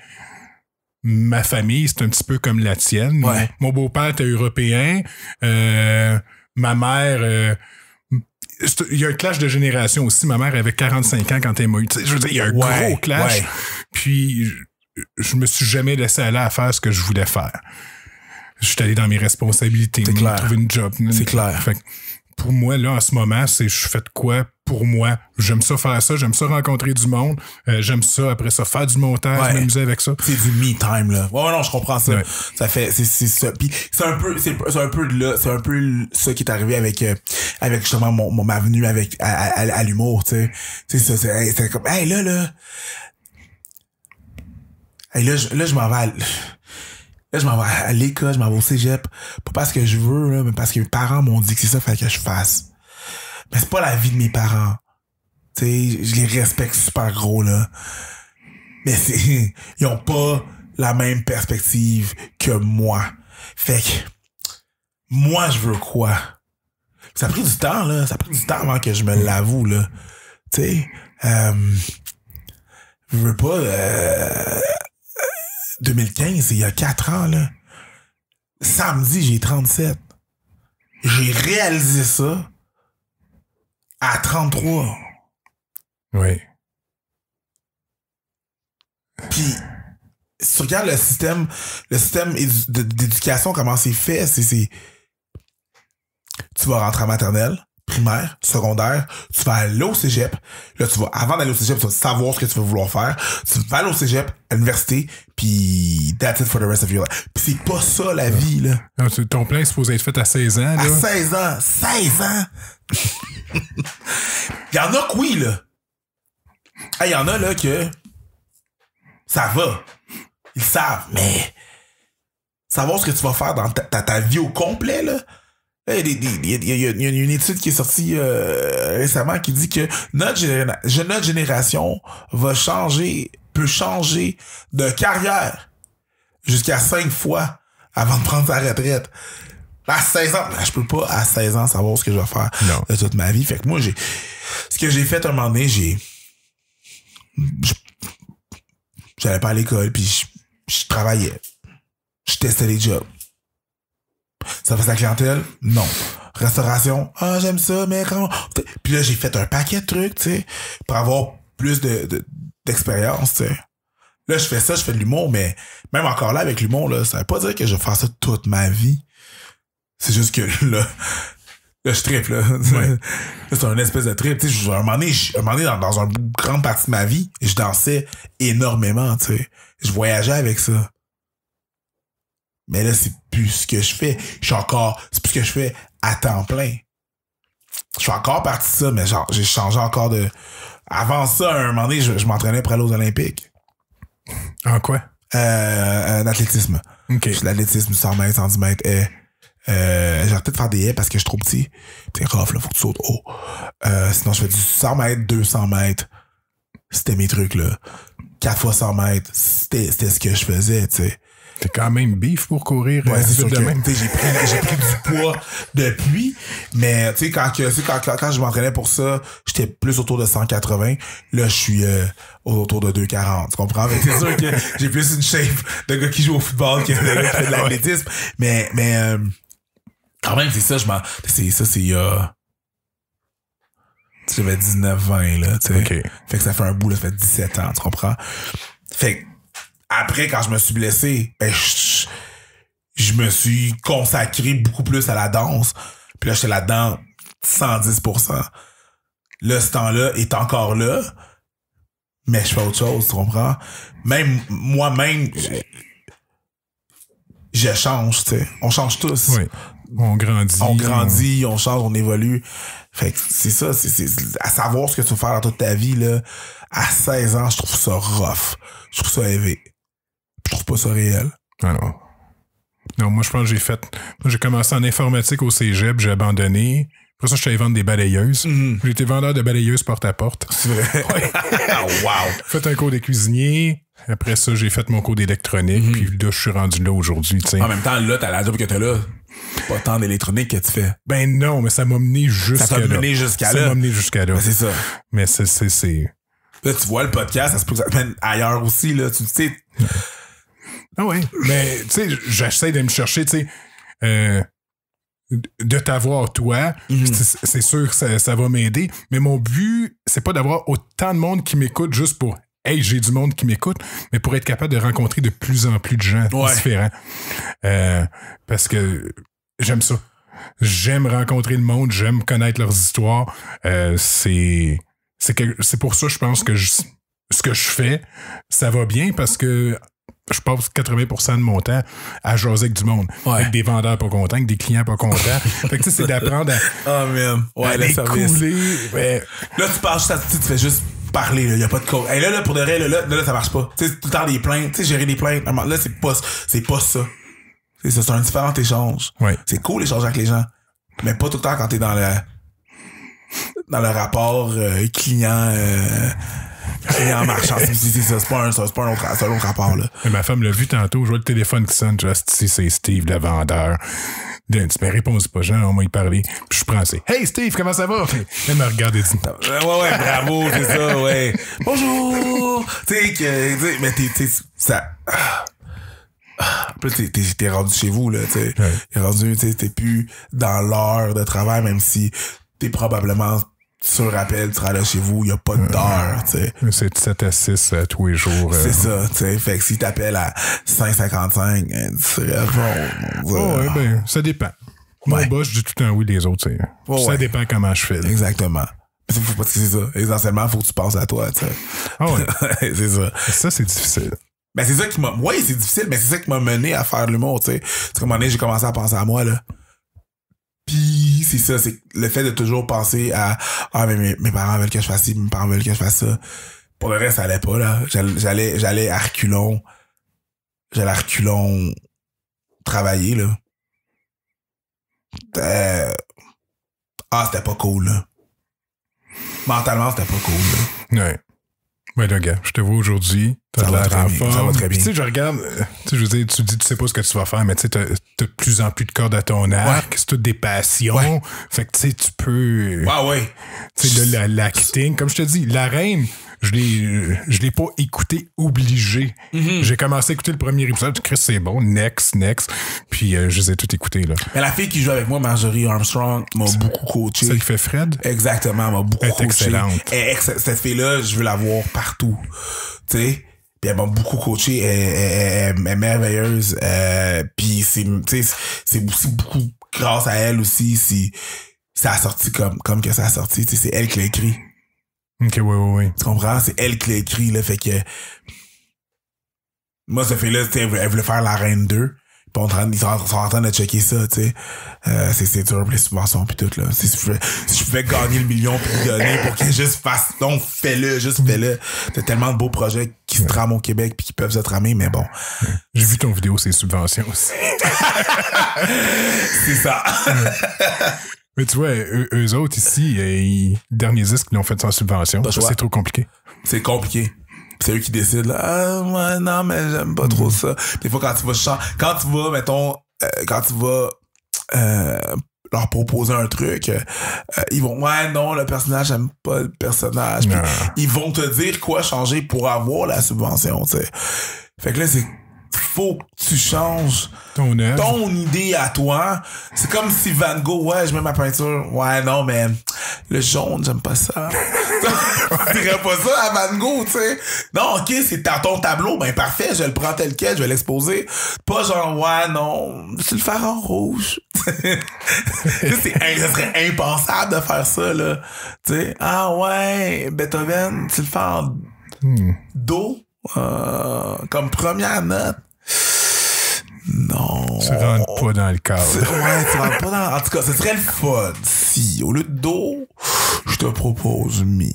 ma famille, c'est un petit peu comme la tienne. Ouais. Mon beau-père était européen. Ma mère... il y a un clash de génération aussi. Ma mère avait 45 ans quand elle m'a eu. Je veux dire, il y a un gros clash. Ouais. Puis, je me suis jamais laissé aller à faire ce que je voulais faire. Je suis allé dans mes responsabilités, trouver une job. C'est clair. Fait, pour moi, là, en ce moment, c'est je fais de quoi pour moi. J'aime ça faire ça, j'aime ça rencontrer du monde, j'aime ça, après ça, faire du montage, m'amuser avec ça. C'est du me time, là. Ouais, non, je comprends ça. Ouais. Ça fait, c'est ça. Puis c'est un peu de là, c'est un peu ça qui est arrivé avec justement ma venue à l'humour, tu sais. C'est ça, c'est comme, hey, là, je m'en vais à l'école, je m'en vais au cégep. Pas parce que je veux, là, mais parce que mes parents m'ont dit que c'est ça qu'il fallait que je fasse. Mais c'est pas la vie de mes parents. Tu sais, je les respecte super gros, là. Mais ils ont pas la même perspective que moi. Fait que, moi, je veux quoi? Ça a pris du temps, là. Ça a pris du temps avant que je me l'avoue, là. Tu sais, je veux pas, 2015, il y a 4 ans, là. Samedi, j'ai 37. J'ai réalisé ça à 33. Oui. Puis, si tu regardes le système d'éducation, comment c'est fait, c'est tu vas rentrer en maternelle, primaire, secondaire, tu vas aller au cégep. Là, avant d'aller au cégep, tu vas savoir ce que tu vas vouloir faire. Tu vas aller au cégep, à l'université, puis that's it for the rest of your life. Puis c'est pas ça, la vie, là. Non, ton plan est supposé être fait à 16 ans, là. À 16 ans! 16 ans! Il y en a que oui, là. Il y en a, là, que ça va. Ils savent, mais savoir ce que tu vas faire dans ta vie au complet, là. Il y a une étude qui est sortie récemment qui dit que notre génération peut changer de carrière jusqu'à 5 fois avant de prendre sa retraite. À 16 ans, je peux pas à 16 ans savoir ce que je vais faire de toute ma vie. Fait que moi, ce que j'ai fait un moment donné, j'allais pas à l'école, puis je travaillais. Je testais les jobs. Ça fait la clientèle? Non. Restauration? Ah, j'aime ça, mais comment... Puis là, j'ai fait un paquet de trucs, tu sais, pour avoir plus d'expérience, tu sais. Là, je fais ça, je fais de l'humour, mais même encore là, avec l'humour, là, ça veut pas dire que je vais faire ça toute ma vie. C'est juste que là je trippe, là. Ouais. C'est un espèce de trip. Tu sais, un moment donné, dans une grande partie de ma vie, je dansais énormément, tu sais. Je voyageais avec ça. Mais là, c'est plus ce que je fais. C'est plus ce que je fais à temps plein. Je suis encore parti de ça, mais genre, j'ai changé encore de... Avant ça, à un moment donné, je m'entraînais pour aller aux Olympiques. En quoi? En athlétisme. OK. L'athlétisme, 100 mètres, 110 mètres, j'aurais peut-être faire des haies parce que je suis trop petit. C'est rough, là, faut que tu sautes haut. Sinon, je fais du 100 mètres, 200 mètres. C'était mes trucs, là. 4 fois 100 mètres, c'était ce que je faisais, tu sais. T'es quand même beef pour courir. Ouais, c'est sûr de que, même. j'ai pris du poids depuis, mais tu sais, quand je m'entraînais pour ça, j'étais plus autour de 180. Là, je suis autour de 240. Tu comprends? C'est sûr que j'ai plus une shape de gars qui joue au football que de gars qui fait de l'athlétisme. Mais quand même, c'est ça, j'avais 19-20, là, tu sais. Okay. Fait que ça fait un bout, là, ça fait 17 ans, tu comprends? Fait que, après, quand je me suis blessé, je me suis consacré beaucoup plus à la danse. Puis là, j'étais là-dedans 110%. Là, ce temps-là est encore là, mais je fais autre chose, tu comprends? Même moi-même, je change, tu sais. On change tous. Oui. On grandit. On change, on évolue. Fait que c'est ça, c'est à savoir ce que tu veux faire dans toute ta vie, là. À 16 ans, je trouve ça rough. Je trouve ça élevé. Je trouve pas ça réel. Ah non. Non, moi, je pense que j'ai commencé en informatique au cégep, j'ai abandonné. Après ça, je suis allé vendre des balayeuses. J'ai été vendeur de balayeuses porte-à-porte. C'est vrai? Ouais. Wow! J'ai fait un cours de cuisinier. Après ça, j'ai fait mon cours d'électronique. Puis là, je suis rendu là aujourd'hui, tu sais. En même temps, là, t'as la job que t'as là. C'est pas tant d'électronique que tu fais. Ben non, mais ça m'a mené jusqu'à là. Ça t'a mené jusqu'à là. Ça m'a mené jusqu'à là. Ben, c'est ça. Mais c'est... Là, tu vois le podcast, ça se peut que ça te mène ailleurs aussi, là. Tu sais... Ah ouais. Mais, tu sais, j'essaie de me chercher, tu sais, de t'avoir, toi. C'est sûr que ça va m'aider. Mais mon but, c'est pas d'avoir autant de monde qui m'écoute juste pour « Hey, j'ai du monde qui m'écoute », mais pour être capable de rencontrer de plus en plus de gens différents. Parce que j'aime ça. J'aime rencontrer le monde, j'aime connaître leurs histoires. C'est pour ça, je pense que ce que je fais, ça va bien parce que je passe 80% de mon temps à jaser avec du monde. Avec des vendeurs pas contents, avec des clients pas contents. Fait que tu sais, c'est d'apprendre à les couler. Ouais. Là, tu parles juste tu fais juste parler, là. Y a pas de code. Hey, là, pour de vrai, là, ça marche pas. Tu sais, tout le temps des plaintes, tu sais, gérer des plaintes. Là, c'est pas ça. C'est ça, c'est un différent échange. Ouais. C'est cool d'échanger avec les gens. Mais pas tout le temps quand t'es dans le rapport client marchand. C'est ça, c'est pas un autre rapport, là. Et ma femme l'a vu tantôt, je vois le téléphone qui sonne, c'est Steve, le vendeur. Tu me réponds pas, Jean, on va y parler. Puis je prends, c'est Hey Steve, comment ça va? Elle me regarde et dit Ouais, bravo, c'est ça, ouais. Bonjour! Tu sais, mais ça. Puis t'es rendu chez vous, là, tu sais. Ouais. T'es rendu, tu sais, t'es plus dans l'heure de travail, même si t'es probablement sur rappel, tu seras là chez vous, y a pas d'heure, tu sais. C'est de 7 à 6 tous les jours. C'est ça, tu sais. Fait que si t'appelles à 5h55, tu réponds. Ouais, ben, ça dépend. Mon boss, je dis tout le temps oui, les autres, c'est. Ça dépend comment je fais. Là. Exactement. Parce que c'est ça. Essentiellement, faut que tu penses à toi, tu sais. Ah ouais. C'est ça. Ça, c'est difficile. Ben, c'est ça qui m'a. Oui, c'est difficile, mais c'est ça qui m'a mené à faire l'humour, tu sais. C'est comme un moment donné, j'ai commencé à penser à moi, là. Pis c'est ça, c'est le fait de toujours penser à mais mes parents veulent que je fasse ci, mes parents veulent que je fasse ça. Pour le reste, ça allait pas, là. J'allais à reculons. J'allais à reculons travailler, là. C'était pas cool, là. Mentalement, c'était pas cool, là. Ouais. Ouais, là, gars, je te vois aujourd'hui. T'as de l'air en forme. Ça va très bien. Tu sais, je regarde, tu sais, je veux dire, tu dis, tu sais pas ce que tu vas faire, mais tu sais, t'as de plus en plus de cordes à ton arc. C'est toutes des passions. Ouais. Fait que, tu sais, tu peux. Ouais. Tu sais, l'acting, comme je te dis, la reine, je l'ai pas écouté obligé. Mm-hmm. J'ai commencé à écouter le premier épisode. Chris, c'est bon. Next. Puis, je les ai tout écoutés, là. Mais la fille qui joue avec moi, Marjorie Armstrong, m'a beaucoup coaché. Celle qui fait Fred? Exactement, m'a beaucoup coaché. Excellente. Cette fille-là, je veux la voir partout. Tu sais? Puis elle m'a beaucoup coaché. Elle est merveilleuse. Puis c'est aussi beaucoup grâce à elle aussi si ça a sorti comme que ça a sorti. Tu sais, c'est elle qui l'a écrit. Ok, ouais. Tu comprends? C'est elle qui l'a écrit, là. Fait que moi, cette fille-là, elle voulait faire La Reine 2. Puis ils sont en train de checker ça, tu sais. C'est dur pour les subventions pis tout, là. Si je pouvais gagner le million pis le donner pour qu'elle juste fasse, non, fais-le. T'as tellement de beaux projets qui se trament au Québec pis qui peuvent se tramer, mais bon. J'ai vu ton vidéo, c'est subventions aussi. C'est ça. Mais tu vois, eux autres ici, le dernier disque, ils l'ont fait sans subvention. Ça, c'est trop compliqué. C'est compliqué. C'est eux qui décident, là. Ouais, non, mais j'aime pas trop ça. Des fois, quand tu vas, mettons, leur proposer un truc, ils vont, ouais, non, le personnage, j'aime pas le personnage. Puis, ils vont te dire quoi changer pour avoir la subvention, tu sais. Fait que là, faut que tu changes ton idée à toi. C'est comme si Van Gogh, ouais, je mets ma peinture. Ouais, non, mais le jaune, j'aime pas ça. Tu dirais pas ça à Van Gogh, tu sais. Non, ok, c'est dans ton tableau, ben parfait, je le prends tel quel, je vais l'exposer. Pas genre, ouais, non, je vais le faire en rouge. Ça serait impensable de faire ça, là. Tu sais, ah ouais, Beethoven, tu le fais en do, comme première note. Non. Tu rentres pas dans le cadre. Ouais, tu rentres pas dans... En tout cas, ce serait le fun si, au lieu de do, je te propose mi.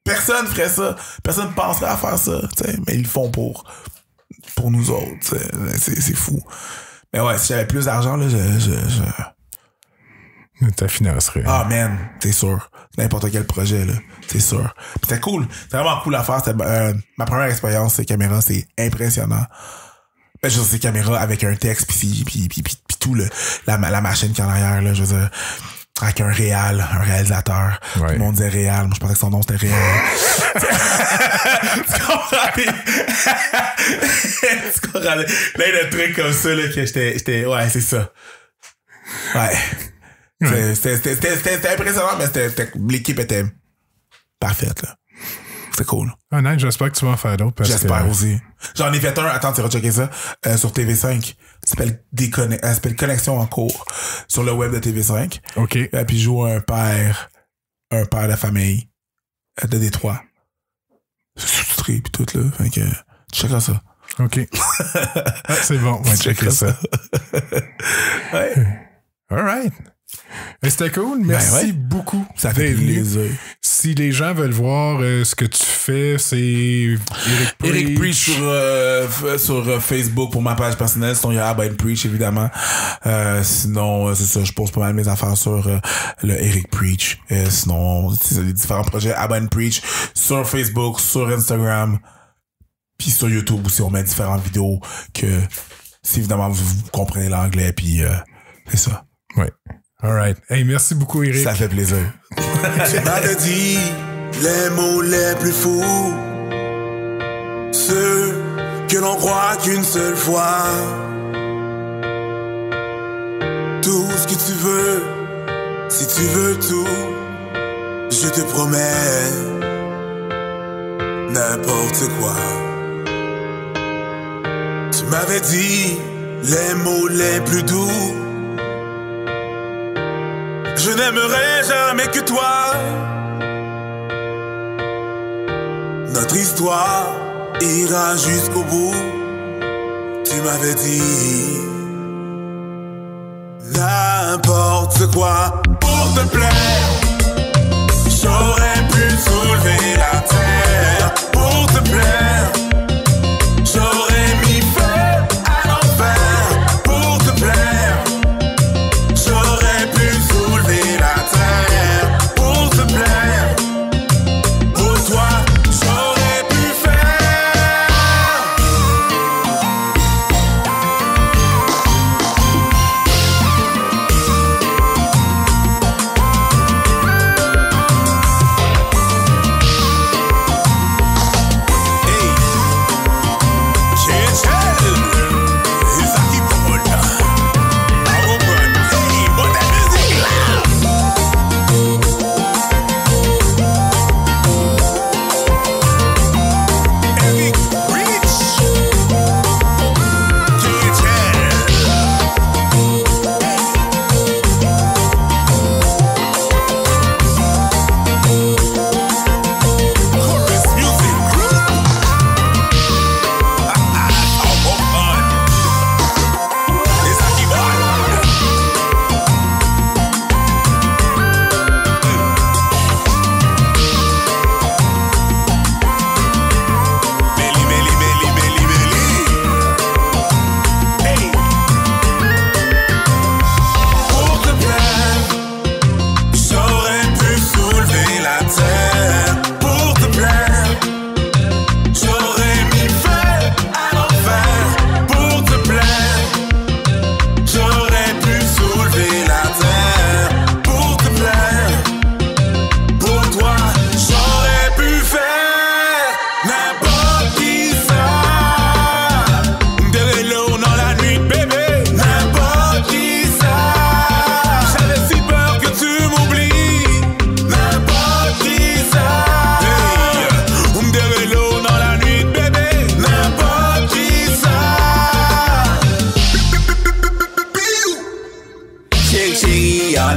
Personne ferait ça. Personne penserait à faire ça, tu sais. Mais ils le font pour nous autres, c'est fou. Mais ouais, si j'avais plus d'argent, là, t'as financerais. Ah, man, c'est sûr. N'importe quel projet, là. C'est sûr. Puis c'était cool. C'est vraiment cool à faire. C'était, ma première expérience, ces caméras, c'est impressionnant. Ben, je veux dire, ces caméras avec un texte puis tout, la machine qui est en arrière, là, je veux dire, avec un réalisateur. Ouais. Tout le monde disait réal. Moi, je pensais que son nom, c'était réel. Tu comprends? Tu comprends? Plein de trucs comme ça, là, que j'étais, ouais, c'est ça. Ouais. C'était impressionnant, mais l'équipe était parfaite, là. C'était cool. Ah, nice, j'espère que tu vas en faire d'autres. J'espère aussi. J'en ai fait un, attends, tu vas checker ça, sur TV5. Ça s'appelle Connexion en cours. Sur le web de TV5. OK. Et puis, je joue un père de famille de Détroit. C'est sous-titré pis tout, là. Fait que, tu checkeras ça. OK. C'est bon, on va checker ça. Ouais. All right. C'était cool. Merci beaucoup. Ça fait plaisir. Si les gens veulent voir ce que tu fais, c'est Eric Preach sur Facebook pour ma page personnelle. Sinon, il y a Abba Preach, évidemment. Sinon, c'est ça, je pose pas mal mes affaires sur le Eric Preach. Sinon, c'est les différents projets Abba Preach sur Facebook, sur Instagram, puis sur YouTube aussi. On met différentes vidéos que, si évidemment vous comprenez l'anglais, puis c'est ça. Ouais. All right. Hey, merci beaucoup, Eric. Ça fait plaisir. Tu m'avais dit les mots les plus fous, ceux que l'on croit qu'une seule fois. Tout ce que tu veux, si tu veux tout, je te promets n'importe quoi. Tu m'avais dit les mots les plus doux, je n'aimerai jamais que toi. Notre histoire ira jusqu'au bout. Tu m'avais dit n'importe quoi pour te plaire. J'aurais pu soulever la terre pour te plaire. J'aurais mis feu à l'enfer pour te plaire.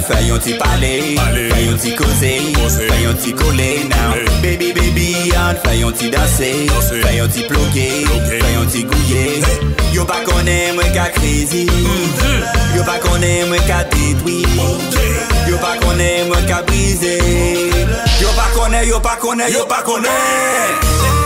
Fayon ti pale, fayon ti koze, fayon ti kole now. Baby, baby, an fayon ti danse, fayon ti ploke, fayon ti gouye. Yo pa konen mwen ka crazy, yo pa konen mwen ka détruit, yo pa konen mwen ka brise, yo pa konen, yo pa konen, yo pa konen.